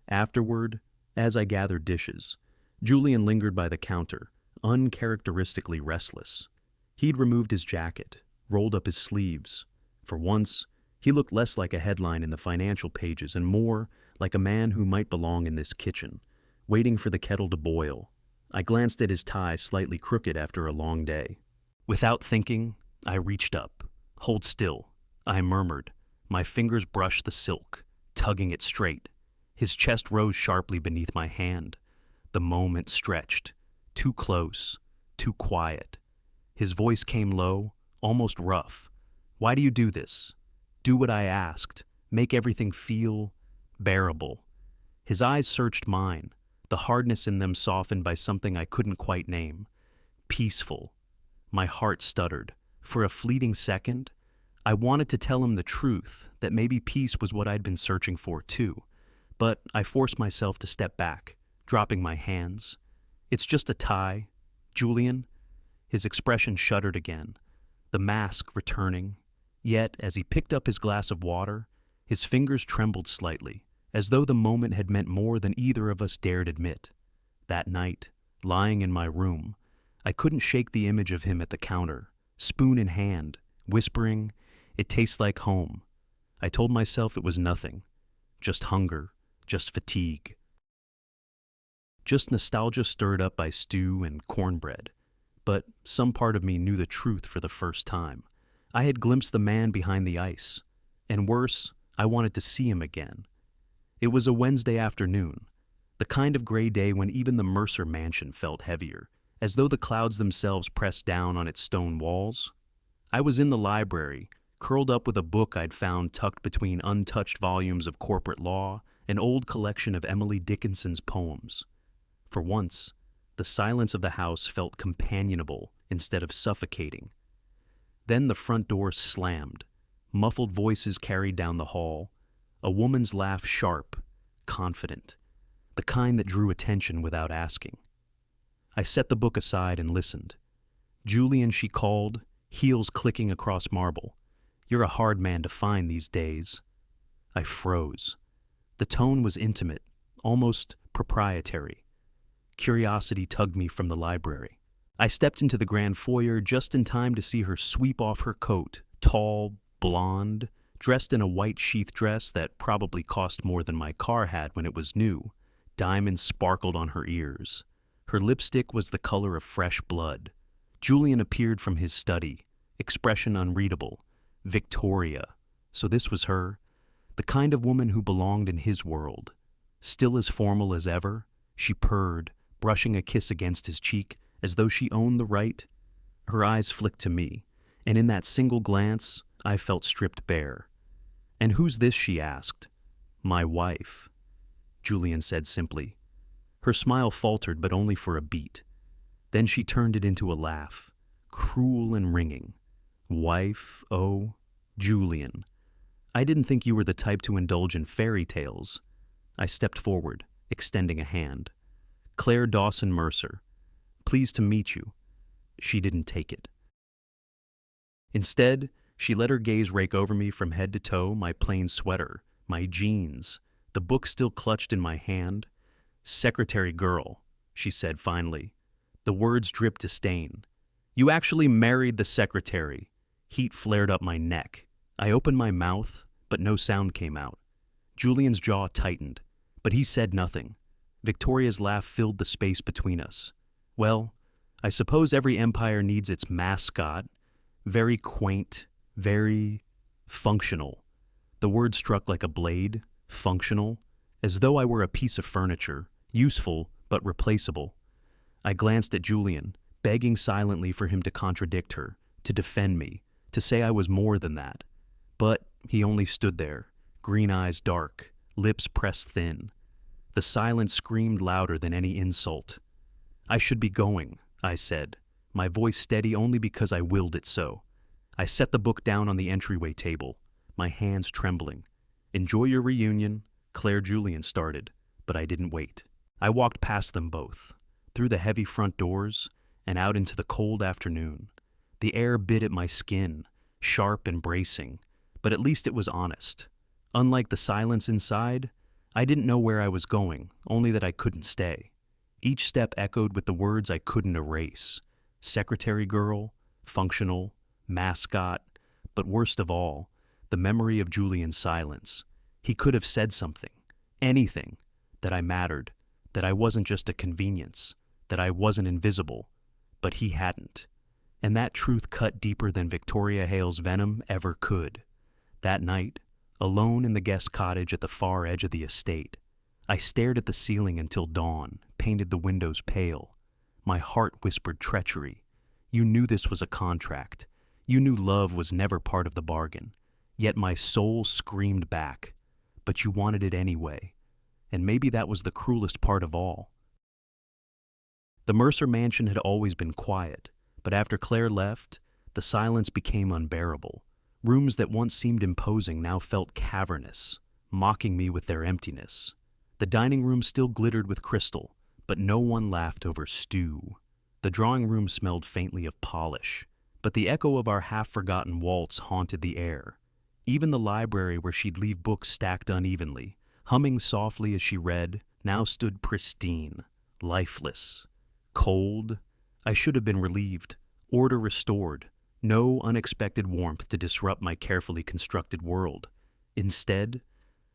Afterward, as I gathered dishes, Julian lingered by the counter, uncharacteristically restless. He'd removed his jacket, rolled up his sleeves. For once, he looked less like a headline in the financial pages and more like a man who might belong in this kitchen, waiting for the kettle to boil. I glanced at his tie, slightly crooked after a long day. Without thinking, I reached up. Hold still, I murmured. My fingers brushed the silk, tugging it straight. His chest rose sharply beneath my hand. The moment stretched. Too close, too quiet. His voice came low, almost rough. Why do you do this? Do what I asked. Make everything feel bearable. His eyes searched mine, the hardness in them softened by something I couldn't quite name. Peaceful. My heart stuttered. For a fleeting second, I wanted to tell him the truth, that maybe peace was what I'd been searching for too. But I forced myself to step back, dropping my hands. It's just a tie. Julian? His expression shuddered again, the mask returning. Yet, as he picked up his glass of water, his fingers trembled slightly, as though the moment had meant more than either of us dared admit. That night, lying in my room, I couldn't shake the image of him at the counter, spoon in hand, whispering, "It tastes like home." I told myself it was nothing, just hunger, just fatigue. Just nostalgia stirred up by stew and cornbread. But some part of me knew the truth for the first time. I had glimpsed the man behind the ice. And worse, I wanted to see him again. It was a Wednesday afternoon, the kind of gray day when even the Mercer mansion felt heavier, as though the clouds themselves pressed down on its stone walls. I was in the library, curled up with a book I'd found tucked between untouched volumes of corporate law, an old collection of Emily Dickinson's poems. For once, the silence of the house felt companionable instead of suffocating. Then the front door slammed. Muffled voices carried down the hall. A woman's laugh sharp, confident, the kind that drew attention without asking. I set the book aside and listened. "Julian," she called, heels clicking across marble. "You're a hard man to find these days." I froze. The tone was intimate, almost proprietary. Curiosity tugged me from the library. I stepped into the grand foyer just in time to see her sweep off her coat, tall, blonde, dressed in a white sheath dress that probably cost more than my car had when it was new. Diamonds sparkled on her ears. Her lipstick was the color of fresh blood. Julian appeared from his study, expression unreadable. Victoria. So this was her, the kind of woman who belonged in his world. Still as formal as ever, she purred, brushing a kiss against his cheek, as though she owned the right. Her eyes flicked to me, and in that single glance, I felt stripped bare. "And who's this?" she asked. "My wife," Julian said simply. Her smile faltered, but only for a beat. Then she turned it into a laugh, cruel and ringing. "Wife, oh, Julian. I didn't think you were the type to indulge in fairy tales." I stepped forward, extending a hand. "Claire Dawson Mercer. Pleased to meet you." She didn't take it. Instead, she let her gaze rake over me from head to toe, my plain sweater, my jeans, the book still clutched in my hand. "Secretary girl," she said finally. The words dripped disdain. "You actually married the secretary." Heat flared up my neck. I opened my mouth, but no sound came out. Julian's jaw tightened, but he said nothing. Victoria's laugh filled the space between us. "Well, I suppose every empire needs its mascot. Very quaint, very functional." The word struck like a blade, functional, as though I were a piece of furniture, useful but replaceable. I glanced at Julian, begging silently for him to contradict her, to defend me, to say I was more than that. But he only stood there, green eyes dark, lips pressed thin. The silence screamed louder than any insult. "I should be going," I said, my voice steady only because I willed it so. I set the book down on the entryway table, my hands trembling. "Enjoy your reunion," Claire Julian started, but I didn't wait. I walked past them both, through the heavy front doors, and out into the cold afternoon. The air bit at my skin, sharp and bracing, but at least it was honest. Unlike the silence inside, I didn't know where I was going, only that I couldn't stay. Each step echoed with the words I couldn't erase. Secretary girl, functional, mascot, but worst of all, the memory of Julian's silence. He could have said something, anything, that I mattered, that I wasn't just a convenience, that I wasn't invisible, but he hadn't. And that truth cut deeper than Victoria Hale's venom ever could. That night, alone in the guest cottage at the far edge of the estate, I stared at the ceiling until dawn, painted the windows pale. My heart whispered treachery. You knew this was a contract. You knew love was never part of the bargain. Yet my soul screamed back. But you wanted it anyway. And maybe that was the cruelest part of all. The Mercer mansion had always been quiet, but after Claire left, the silence became unbearable. Rooms that once seemed imposing now felt cavernous, mocking me with their emptiness. The dining room still glittered with crystal, but no one laughed over stew. The drawing room smelled faintly of polish, but the echo of our half-forgotten waltz haunted the air. Even the library where she'd leave books stacked unevenly, humming softly as she read, now stood pristine, lifeless, cold. I should have been relieved, order restored, no unexpected warmth to disrupt my carefully constructed world. Instead,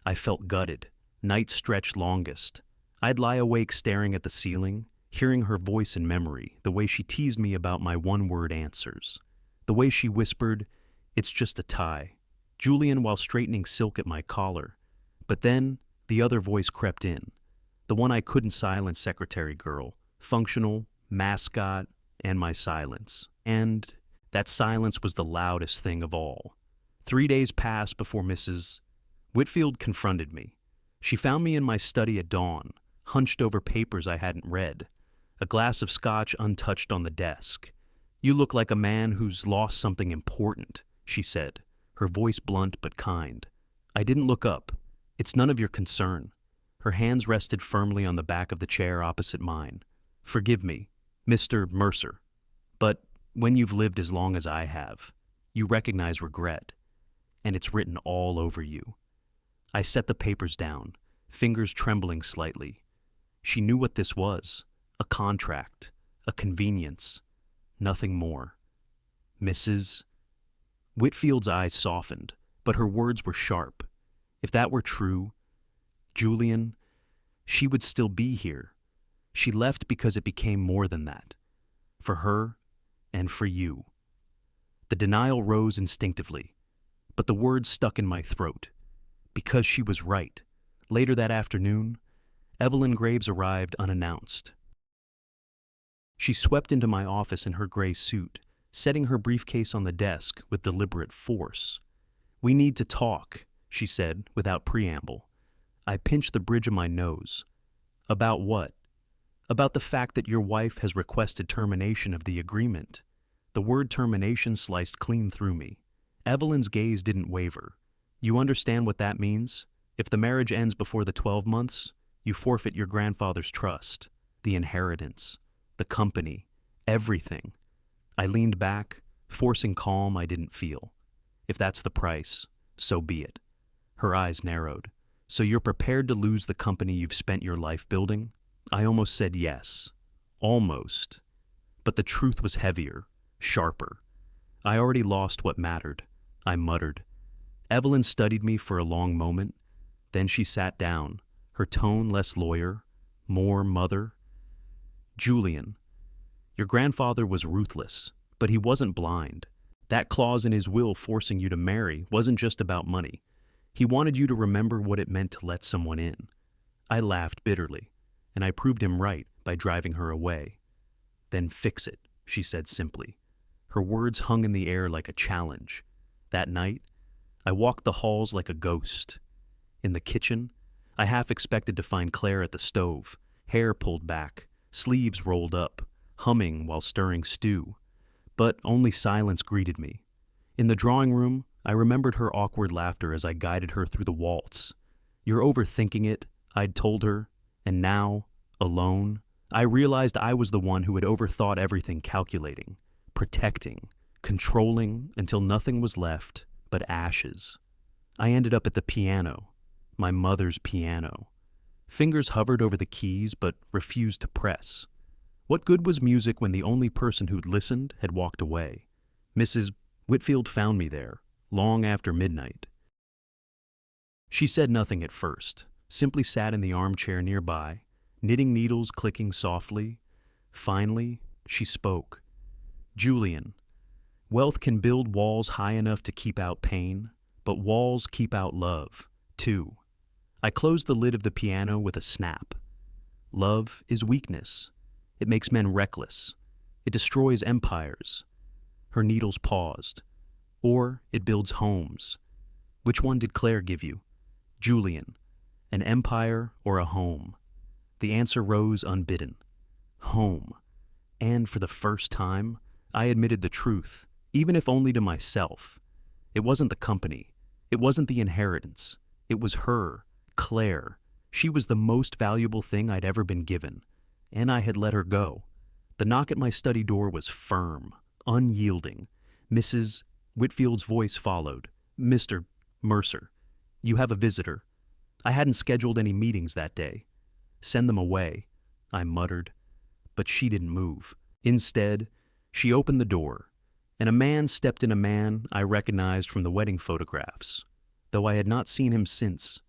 I felt gutted, nights stretched longest. I'd lie awake staring at the ceiling, hearing her voice in memory, the way she teased me about my one-word answers, the way she whispered, "It's just a tie," Julian while straightening silk at my collar. But then, the other voice crept in, the one I couldn't silence, secretary girl, functional, mascot, and my silence. And that silence was the loudest thing of all. 3 days passed before Mrs. Whitfield confronted me. She found me in my study at dawn, hunched over papers I hadn't read, a glass of scotch untouched on the desk. "You look like a man who's lost something important," she said, her voice blunt but kind. I didn't look up. "It's none of your concern." Her hands rested firmly on the back of the chair opposite mine. "Forgive me, Mr. Mercer, but when you've lived as long as I have, you recognize regret, and it's written all over you." I set the papers down, fingers trembling slightly. She knew what this was, a contract, a convenience, nothing more. Mrs. Whitfield's eyes softened, but her words were sharp. If that were true, Julian, she would still be here. She left because it became more than that. For her and for you. The denial rose instinctively, but the words stuck in my throat. Because she was right. Later that afternoon, Evelyn Graves arrived unannounced. She swept into my office in her gray suit, setting her briefcase on the desk with deliberate force. "We need to talk," she said without preamble. I pinched the bridge of my nose. "About what?" "About the fact that your wife has requested termination of the agreement." The word termination sliced clean through me. Evelyn's gaze didn't waver. "You understand what that means? If the marriage ends before the 12 months, You forfeit your grandfather's trust, the inheritance, the company, everything. I leaned back, forcing calm I didn't feel. If that's the price, so be it. Her eyes narrowed. So you're prepared to lose the company you've spent your life building? I almost said yes. Almost. But the truth was heavier, sharper. I already lost what mattered, I muttered. Evelyn studied me for a long moment. Then she sat down, her tone less lawyer, more mother. Julian, your grandfather was ruthless, but he wasn't blind. That clause in his will forcing you to marry wasn't just about money. He wanted you to remember what it meant to let someone in. I laughed bitterly, and I proved him right by driving her away. Then fix it, she said simply. Her words hung in the air like a challenge. That night, I walked the halls like a ghost. In the kitchen, I half expected to find Claire at the stove, hair pulled back, sleeves rolled up, humming while stirring stew. But only silence greeted me. In the drawing room, I remembered her awkward laughter as I guided her through the waltz. You're overthinking it, I'd told her, and now, alone, I realized I was the one who had overthought everything, calculating, protecting, controlling until nothing was left but ashes. I ended up at the piano, my mother's piano. Fingers hovered over the keys but refused to press. What good was music when the only person who'd listened had walked away? Mrs. Whitfield found me there, long after midnight. She said nothing at first, simply sat in the armchair nearby, knitting needles clicking softly. Finally, she spoke. Julian, wealth can build walls high enough to keep out pain, but walls keep out love, too. I closed the lid of the piano with a snap. Love is weakness. It makes men reckless. It destroys empires. Her needles paused. Or it builds homes. Which one did Claire give you? Julian, an empire or a home? The answer rose unbidden. Home. And for the first time, I admitted the truth, even if only to myself. It wasn't the company. It wasn't the inheritance. It was her, Claire. She was the most valuable thing I'd ever been given, and I had let her go. The knock at my study door was firm, unyielding. Mrs. Whitfield's voice followed. Mr. Mercer, you have a visitor. I hadn't scheduled any meetings that day. Send them away, I muttered. But she didn't move. Instead, she opened the door, and a man stepped in, a man I recognized from the wedding photographs, though I had not seen him since.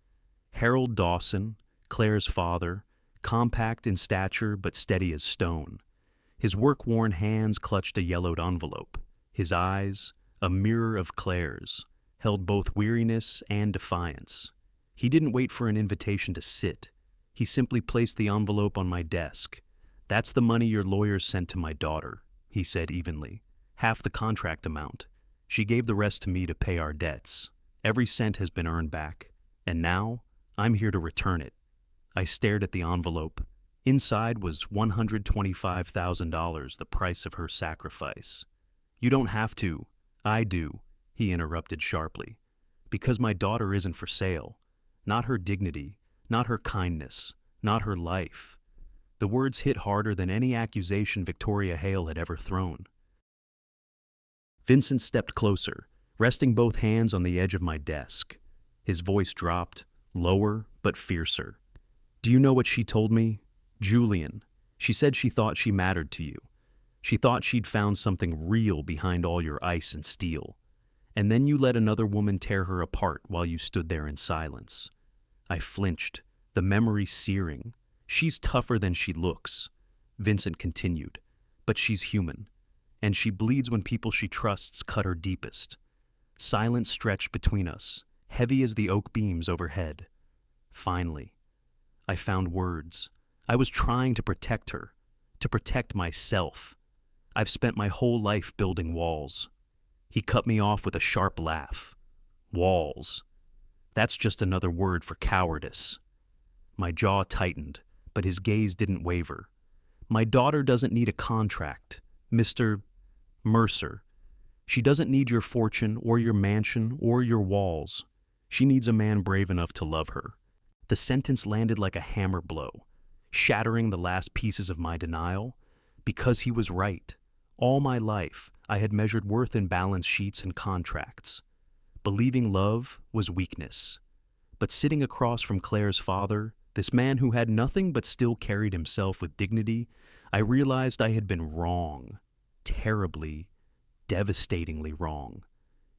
Harold Dawson, Claire's father, compact in stature but steady as stone. His work-worn hands clutched a yellowed envelope. His eyes, a mirror of Claire's, held both weariness and defiance. He didn't wait for an invitation to sit. He simply placed the envelope on my desk. That's the money your lawyers sent to my daughter, he said evenly. Half the contract amount. She gave the rest to me to pay our debts. Every cent has been earned back, and now I'm here to return it. I stared at the envelope. Inside was $125,000, the price of her sacrifice. You don't have to. I do, he interrupted sharply. Because my daughter isn't for sale. Not her dignity, not her kindness, not her life. The words hit harder than any accusation Victoria Hale had ever thrown. Vincent stepped closer, resting both hands on the edge of my desk. His voice dropped, lower but fiercer. Do you know what she told me? Julian. She said she thought she mattered to you. She thought she'd found something real behind all your ice and steel. And then you let another woman tear her apart while you stood there in silence. I flinched, the memory searing. She's tougher than she looks, Vincent continued. But she's human, and she bleeds when people she trusts cut her deepest. Silence stretched between us, heavy as the oak beams overhead. Finally, I found words. I was trying to protect her, to protect myself. I've spent my whole life building walls. He cut me off with a sharp laugh. Walls. That's just another word for cowardice. My jaw tightened, but his gaze didn't waver. My daughter doesn't need a contract, Mr. Mercer. She doesn't need your fortune or your mansion or your walls. She needs a man brave enough to love her. The sentence landed like a hammer blow, shattering the last pieces of my denial, because he was right. All my life, I had measured worth in balance sheets and contracts. Believing love was weakness. But sitting across from Claire's father, this man who had nothing but still carried himself with dignity, I realized I had been wrong. Terribly, devastatingly wrong.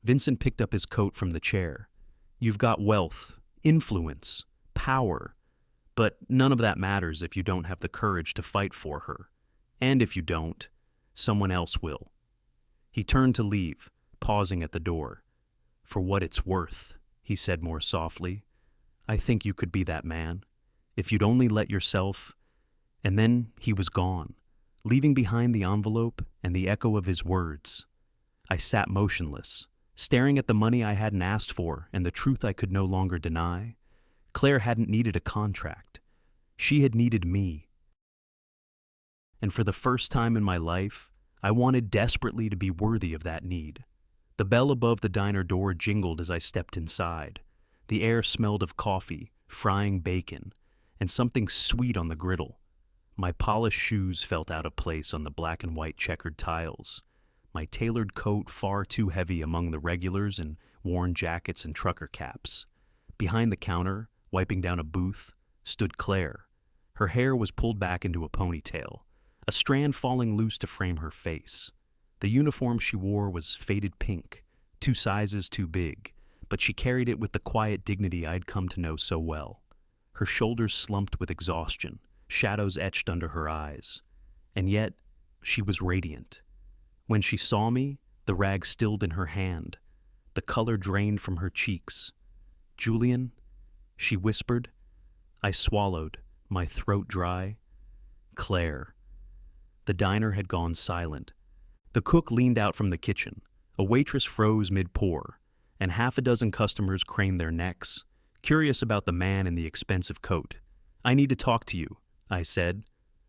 Vincent picked up his coat from the chair. You've got wealth, influence, power, but none of that matters if you don't have the courage to fight for her. And if you don't, someone else will. He turned to leave, pausing at the door. For what it's worth, he said more softly, I think you could be that man, if you'd only let yourself. And then he was gone, leaving behind the envelope and the echo of his words. I sat motionless, staring at the money I hadn't asked for and the truth I could no longer deny. Claire hadn't needed a contract. She had needed me. And for the first time in my life, I wanted desperately to be worthy of that need. The bell above the diner door jingled as I stepped inside. The air smelled of coffee, frying bacon, and something sweet on the griddle. My polished shoes felt out of place on the black and white checkered tiles. My tailored coat far too heavy among the regulars in worn jackets and trucker caps. Behind the counter, wiping down a booth, stood Claire. Her hair was pulled back into a ponytail, a strand falling loose to frame her face. The uniform she wore was faded pink, 2 sizes too big, but she carried it with the quiet dignity I'd come to know so well. Her shoulders slumped with exhaustion, shadows etched under her eyes. And yet, she was radiant. When she saw me, the rag stilled in her hand. The color drained from her cheeks. Julian, she whispered. I swallowed, my throat dry. Claire. The diner had gone silent. The cook leaned out from the kitchen. A waitress froze mid-pour, and 6 customers craned their necks, curious about the man in the expensive coat. I need to talk to you, I said.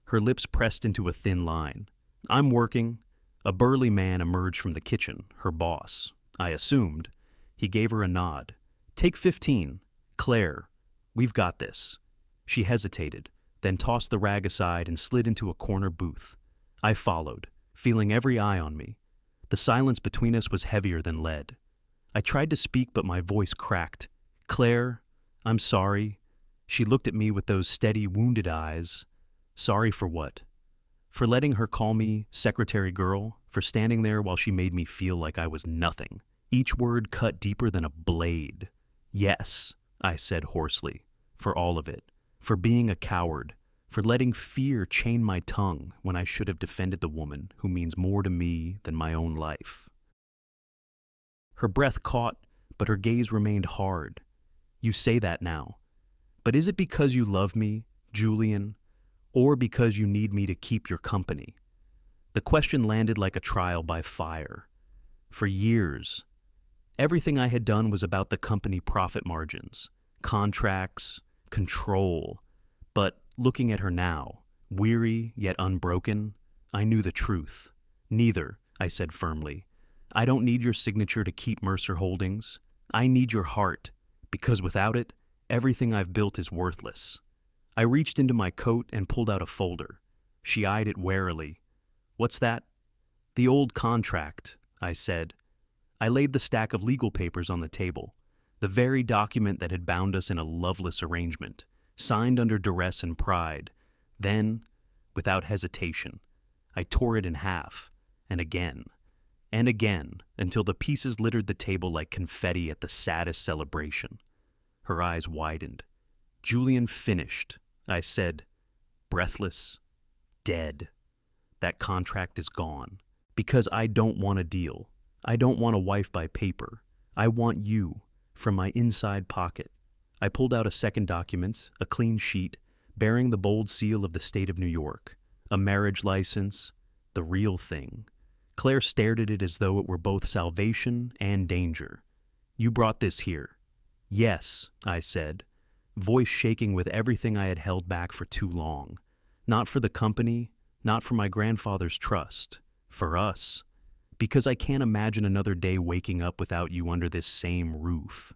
Her lips pressed into a thin line. I'm working. A burly man emerged from the kitchen, her boss. I assumed. He gave her a nod. Take 15. Claire, we've got this. She hesitated, then tossed the rag aside and slid into a corner booth. I followed, feeling every eye on me. The silence between us was heavier than lead. I tried to speak, but my voice cracked. Claire, I'm sorry. She looked at me with those steady, wounded eyes. Sorry for what? For letting her call me secretary girl, for standing there while she made me feel like I was nothing. Each word cut deeper than a blade. Yes, I said hoarsely, for all of it. For being a coward. For letting fear chain my tongue when I should have defended the woman who means more to me than my own life. Her breath caught, but her gaze remained hard. You say that now. But is it because you love me, Julian, or because you need me to keep your company? The question landed like a trial by fire. For years, everything I had done was about the company profit margins, contracts, control. But looking at her now, weary yet unbroken, I knew the truth. Neither, I said firmly. I don't need your signature to keep Mercer Holdings. I need your heart, because without it, everything I've built is worthless. I reached into my coat and pulled out a folder. She eyed it warily. What's that? The old contract, I said. I laid the stack of legal papers on the table, the very document that had bound us in a loveless arrangement, signed under duress and pride. Then, without hesitation, I tore it in half, and again, until the pieces littered the table like confetti at the saddest celebration. Her eyes widened. Julian finished, I said, breathless, dead. That contract is gone. Because I don't want a deal. I don't want a wife by paper. I want you, from my inside pocket. I pulled out a second document, a clean sheet, bearing the bold seal of the state of New York. A marriage license, the real thing. Claire stared at it as though it were both salvation and danger. You brought this here. Yes, I said, voice shaking with everything I had held back for too long. Not for the company, not for my grandfather's trust. For us. Because I can't imagine another day waking up without you under this same roof.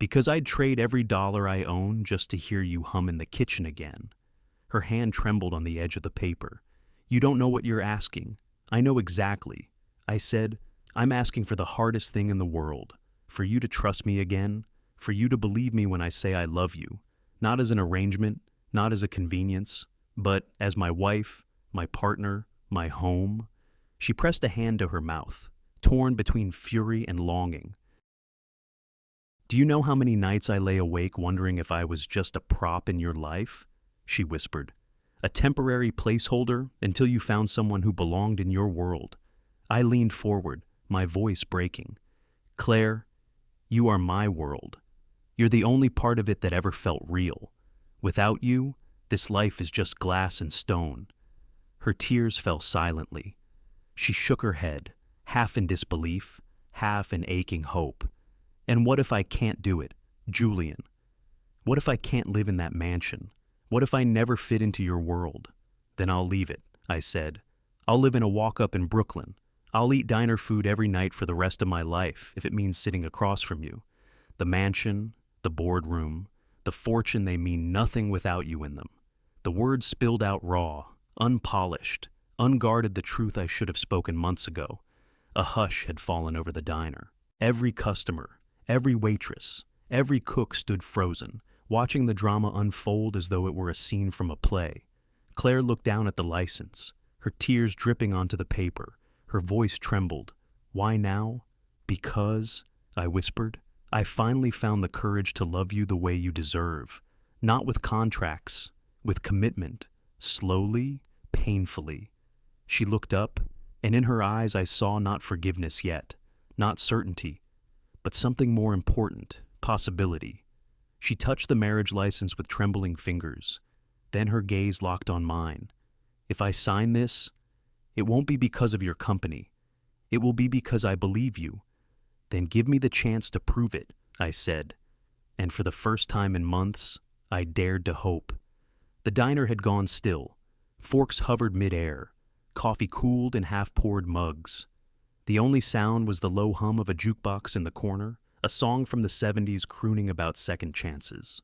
Because I'd trade every dollar I own just to hear you hum in the kitchen again. Her hand trembled on the edge of the paper. You don't know what you're asking. I know exactly. I said, I'm asking for the hardest thing in the world. For you to trust me again. For you to believe me when I say I love you. Not as an arrangement, not as a convenience, but as my wife, my partner, my home. She pressed a hand to her mouth, torn between fury and longing. Do you know how many nights I lay awake wondering if I was just a prop in your life? She whispered. A temporary placeholder until you found someone who belonged in your world. I leaned forward, my voice breaking. Claire, you are my world. You're the only part of it that ever felt real. Without you, this life is just glass and stone. Her tears fell silently. She shook her head, half in disbelief, half in aching hope. And what if I can't do it, Julian? What if I can't live in that mansion? What if I never fit into your world? Then I'll leave it, I said. I'll live in a walk-up in Brooklyn. I'll eat diner food every night for the rest of my life if it means sitting across from you. The mansion, the boardroom, the fortune, they mean nothing without you in them. The words spilled out raw, unpolished, unguarded, the truth I should have spoken months ago. A hush had fallen over the diner. Every customer, every waitress, every cook stood frozen, watching the drama unfold as though it were a scene from a play. Claire looked down at the license, her tears dripping onto the paper. Her voice trembled. Why now? Because, I whispered, I finally found the courage to love you the way you deserve. Not with contracts, with commitment. Slowly, painfully. She looked up, and in her eyes I saw not forgiveness yet, not certainty, but something more important, possibility. She touched the marriage license with trembling fingers. Then her gaze locked on mine. If I sign this, it won't be because of your company. It will be because I believe you. Then give me the chance to prove it, I said. And for the first time in months, I dared to hope. The diner had gone still. Forks hovered mid-air. Coffee cooled in half-poured mugs. The only sound was the low hum of a jukebox in the corner, a song from the 70s crooning about second chances.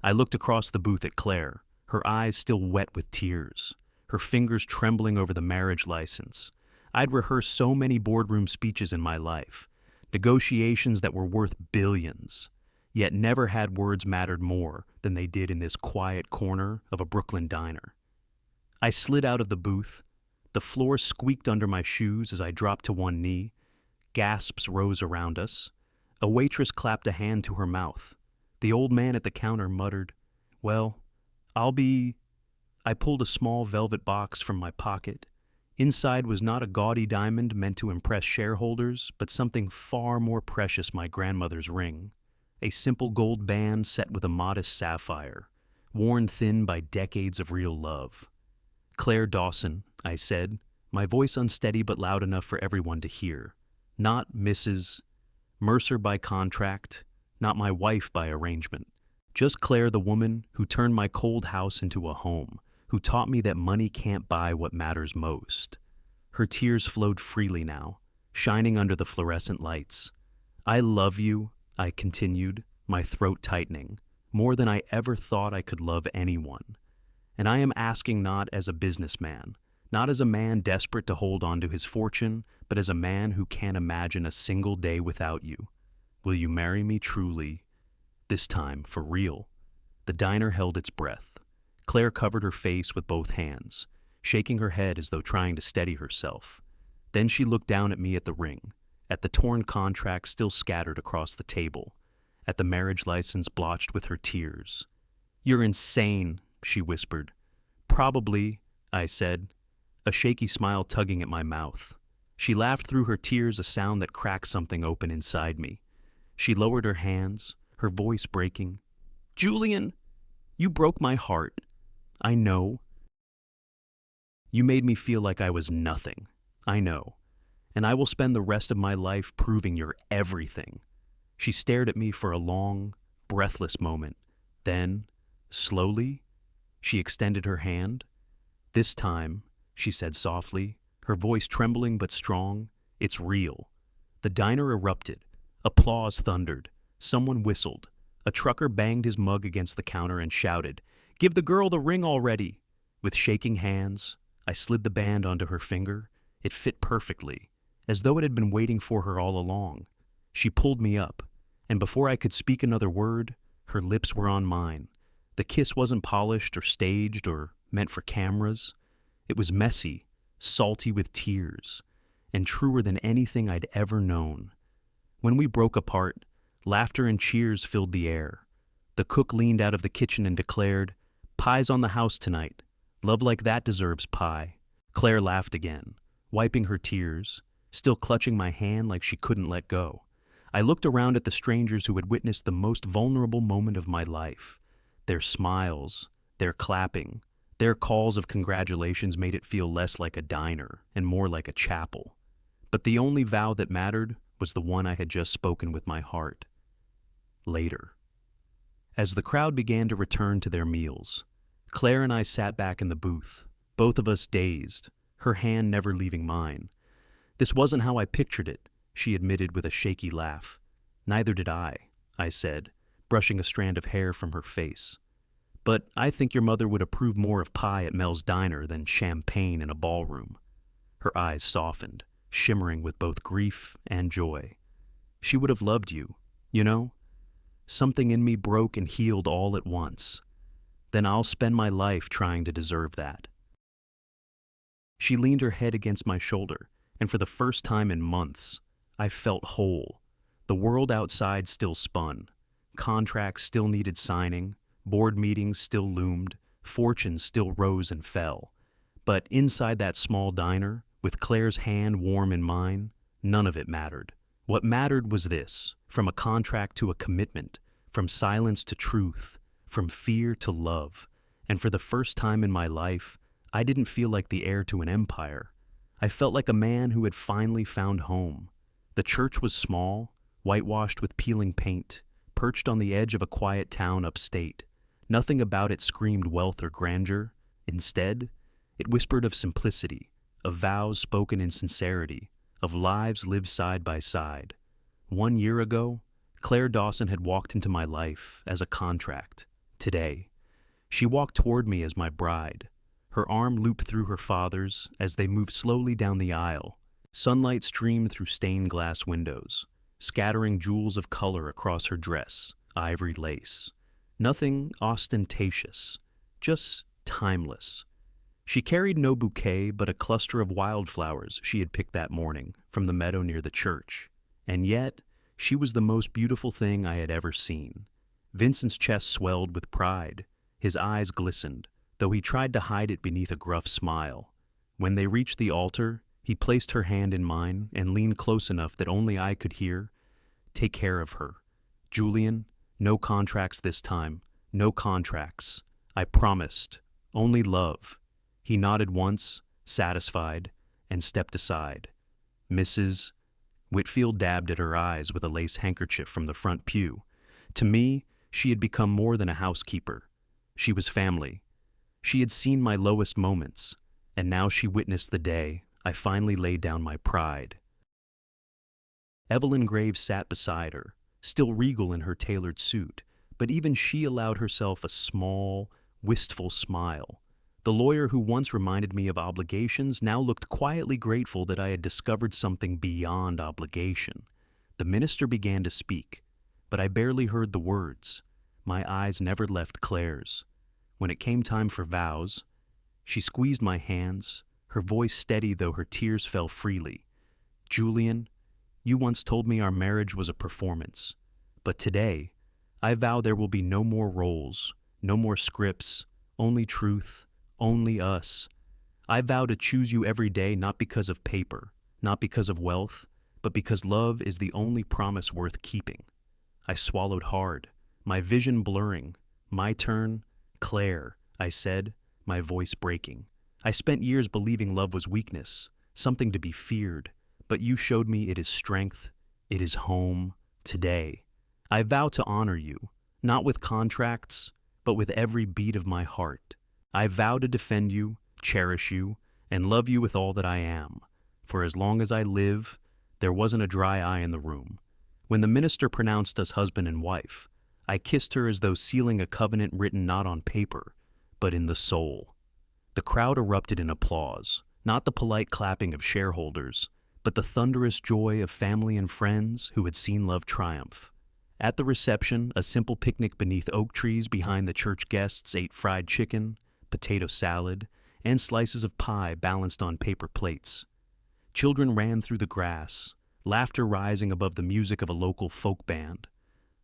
I looked across the booth at Claire, her eyes still wet with tears, her fingers trembling over the marriage license. I'd rehearsed so many boardroom speeches in my life, negotiations that were worth billions, yet never had words mattered more than they did in this quiet corner of a Brooklyn diner. I slid out of the booth. The floor squeaked under my shoes as I dropped to one knee. Gasps rose around us. A waitress clapped a hand to her mouth. The old man at the counter muttered, "Well, I pulled a small velvet box from my pocket. Inside was not a gaudy diamond meant to impress shareholders, but something far more precious, my grandmother's ring. A simple gold band set with a modest sapphire, worn thin by decades of real love. Claire Dawson, I said, my voice unsteady but loud enough for everyone to hear. Not Mrs. Mercer by contract, not my wife by arrangement. Just Claire, the woman who turned my cold house into a home, who taught me that money can't buy what matters most." Her tears flowed freely now, shining under the fluorescent lights. "I love you," I continued, my throat tightening, "more than I ever thought I could love anyone. And I am asking not as a businessman, not as a man desperate to hold on to his fortune, but as a man who can't imagine a single day without you. Will you marry me truly? This time, for real?" The diner held its breath. Claire covered her face with both hands, shaking her head as though trying to steady herself. Then she looked down at me, at the ring, at the torn contract still scattered across the table, at the marriage license blotched with her tears. "You're insane," she whispered. "Probably," I said, a shaky smile tugging at my mouth. She laughed through her tears, a sound that cracked something open inside me. She lowered her hands, her voice breaking. "Julian, you broke my heart. I know. You made me feel like I was nothing. I know. And I will spend the rest of my life proving you're everything." She stared at me for a long, breathless moment. Then, slowly, she extended her hand. "This time," she said softly, her voice trembling but strong, "it's real." The diner erupted. Applause thundered. Someone whistled. A trucker banged his mug against the counter and shouted, "Give the girl the ring already!" With shaking hands, I slid the band onto her finger. It fit perfectly, as though it had been waiting for her all along. She pulled me up, and before I could speak another word, her lips were on mine. The kiss wasn't polished or staged or meant for cameras. It was messy, salty with tears, and truer than anything I'd ever known. When we broke apart, laughter and cheers filled the air. The cook leaned out of the kitchen and declared, "Pie's on the house tonight. Love like that deserves pie." Claire laughed again, wiping her tears, still clutching my hand like she couldn't let go. I looked around at the strangers who had witnessed the most vulnerable moment of my life. Their smiles, their clapping, their calls of congratulations made it feel less like a diner and more like a chapel. But the only vow that mattered was the one I had just spoken with my heart. Later. As the crowd began to return to their meals, Claire and I sat back in the booth, both of us dazed, her hand never leaving mine. "This wasn't how I pictured it," she admitted with a shaky laugh. "Neither did I said, brushing a strand of hair from her face. "But I think your mother would approve more of pie at Mel's Diner than champagne in a ballroom." Her eyes softened, shimmering with both grief and joy. "She would have loved you, you know?" Something in me broke and healed all at once. "Then I'll spend my life trying to deserve that." She leaned her head against my shoulder, and for the first time in months, I felt whole. The world outside still spun. Contracts still needed signing, board meetings still loomed, fortunes still rose and fell. But inside that small diner, with Claire's hand warm in mine, none of it mattered. What mattered was this: from a contract to a commitment, from silence to truth, from fear to love. And for the first time in my life, I didn't feel like the heir to an empire. I felt like a man who had finally found home. The church was small, whitewashed with peeling paint, perched on the edge of a quiet town upstate. Nothing about it screamed wealth or grandeur. Instead, it whispered of simplicity, of vows spoken in sincerity, of lives lived side by side. 1 year ago, Claire Dawson had walked into my life as a contract. Today, she walked toward me as my bride. Her arm looped through her father's as they moved slowly down the aisle. Sunlight streamed through stained glass windows, scattering jewels of color across her dress, ivory lace. Nothing ostentatious, just timeless. She carried no bouquet but a cluster of wildflowers she had picked that morning from the meadow near the church. And yet, she was the most beautiful thing I had ever seen. Vincent's chest swelled with pride. His eyes glistened, though he tried to hide it beneath a gruff smile. When they reached the altar, he placed her hand in mine and leaned close enough that only I could hear, "Take care of her. Julian, no contracts this time. No contracts. I promised. Only love." He nodded once, satisfied, and stepped aside. Mrs. Whitfield dabbed at her eyes with a lace handkerchief from the front pew. To me, she had become more than a housekeeper. She was family. She had seen my lowest moments, and now she witnessed the day I finally laid down my pride. Evelyn Graves sat beside her, still regal in her tailored suit, but even she allowed herself a small, wistful smile. The lawyer who once reminded me of obligations now looked quietly grateful that I had discovered something beyond obligation. The minister began to speak, but I barely heard the words. My eyes never left Claire's. When it came time for vows, she squeezed my hands, her voice steady though her tears fell freely. "Julian, you once told me our marriage was a performance, but today, I vow there will be no more roles, no more scripts, only truth, only us. I vow to choose you every day not because of paper, not because of wealth, but because love is the only promise worth keeping." I swallowed hard, my vision blurring. "My turn, Claire," I said, my voice breaking. "I spent years believing love was weakness, something to be feared, but you showed me it is strength, it is home, today. I vow to honor you, not with contracts, but with every beat of my heart. I vow to defend you, cherish you, and love you with all that I am. For as long as I live, there wasn't a dry eye in the room. When the minister pronounced us husband and wife, I kissed her as though sealing a covenant written not on paper, but in the soul. The crowd erupted in applause, not the polite clapping of shareholders, but the thunderous joy of family and friends who had seen love triumph. At the reception, a simple picnic beneath oak trees behind the church guests ate fried chicken, potato salad, and slices of pie balanced on paper plates. Children ran through the grass, laughter rising above the music of a local folk band.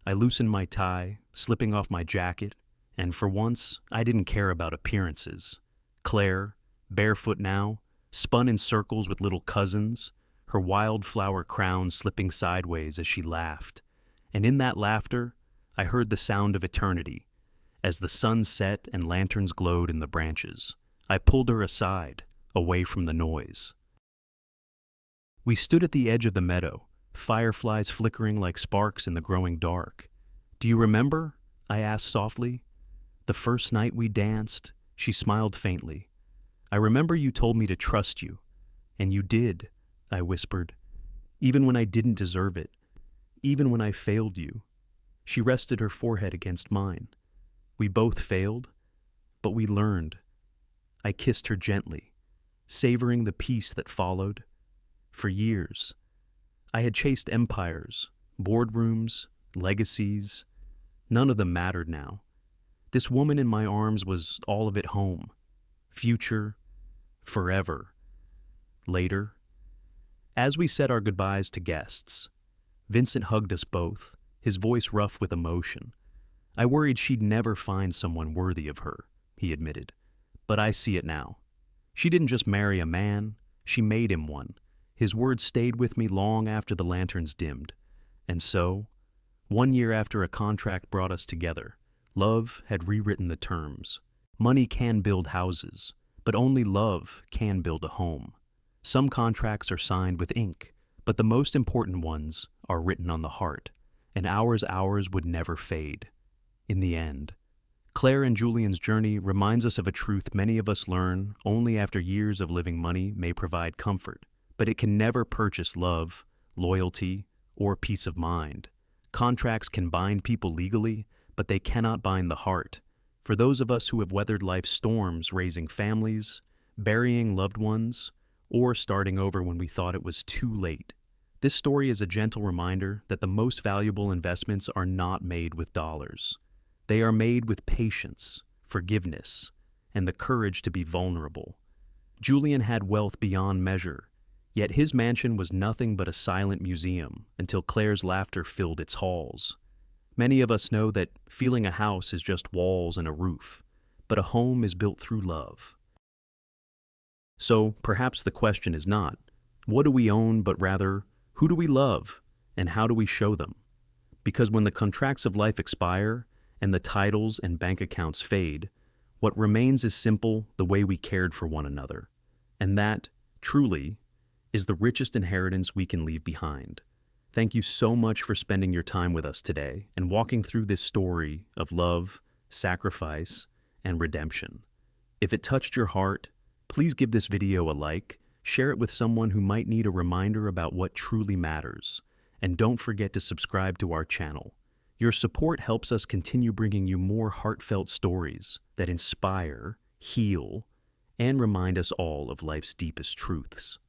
I loosened my tie, slipping off my jacket, and for once, I didn't care about appearances. Claire, barefoot now, spun in circles with little cousins, her wildflower crown slipping sideways as she laughed. And in that laughter, I heard the sound of eternity. As the sun set and lanterns glowed in the branches, I pulled her aside, away from the noise. We stood at the edge of the meadow, fireflies flickering like sparks in the growing dark. "Do you remember?" I asked softly. "The first night we danced?" She smiled faintly. "I remember you told me to trust you." "And you did," I whispered, "even when I didn't deserve it, even when I failed you." She rested her forehead against mine. "We both failed, but we learned." I kissed her gently, savoring the peace that followed. For years, I had chased empires, boardrooms, legacies. None of them mattered now. This woman in my arms was all of it: home, future, forever. Later, as we said our goodbyes to guests, Vincent hugged us both, his voice rough with emotion. "I worried she'd never find someone worthy of her," he admitted. "But I see it now. She didn't just marry a man, she made him one." His words stayed with me long after the lanterns dimmed. And so, 1 year after a contract brought us together, love had rewritten the terms. Money can build houses, but only love can build a home. Some contracts are signed with ink, but the most important ones are written on the heart, and ours would never fade. In the end, Claire and Julian's journey reminds us of a truth many of us learn only after years of living. Money may provide comfort, but it can never purchase love, loyalty, or peace of mind. Contracts can bind people legally, but they cannot bind the heart. For those of us who have weathered life's storms, raising families, burying loved ones, or starting over when we thought it was too late, this story is a gentle reminder that the most valuable investments are not made with dollars. They are made with patience, forgiveness, and the courage to be vulnerable. Julian had wealth beyond measure, yet his mansion was nothing but a silent museum until Claire's laughter filled its halls. Many of us know that feeling a house is just walls and a roof, but a home is built through love. So perhaps the question is not, what do we own, but rather, who do we love, and how do we show them? Because when the contracts of life expire, and the titles and bank accounts fade, what remains is simple: the way we cared for one another. And that, truly, is the richest inheritance we can leave behind. Thank you so much for spending your time with us today and walking through this story of love, sacrifice, and redemption. If it touched your heart, please give this video a like, share it with someone who might need a reminder about what truly matters, and don't forget to subscribe to our channel. Your support helps us continue bringing you more heartfelt stories that inspire, heal, and remind us all of life's deepest truths.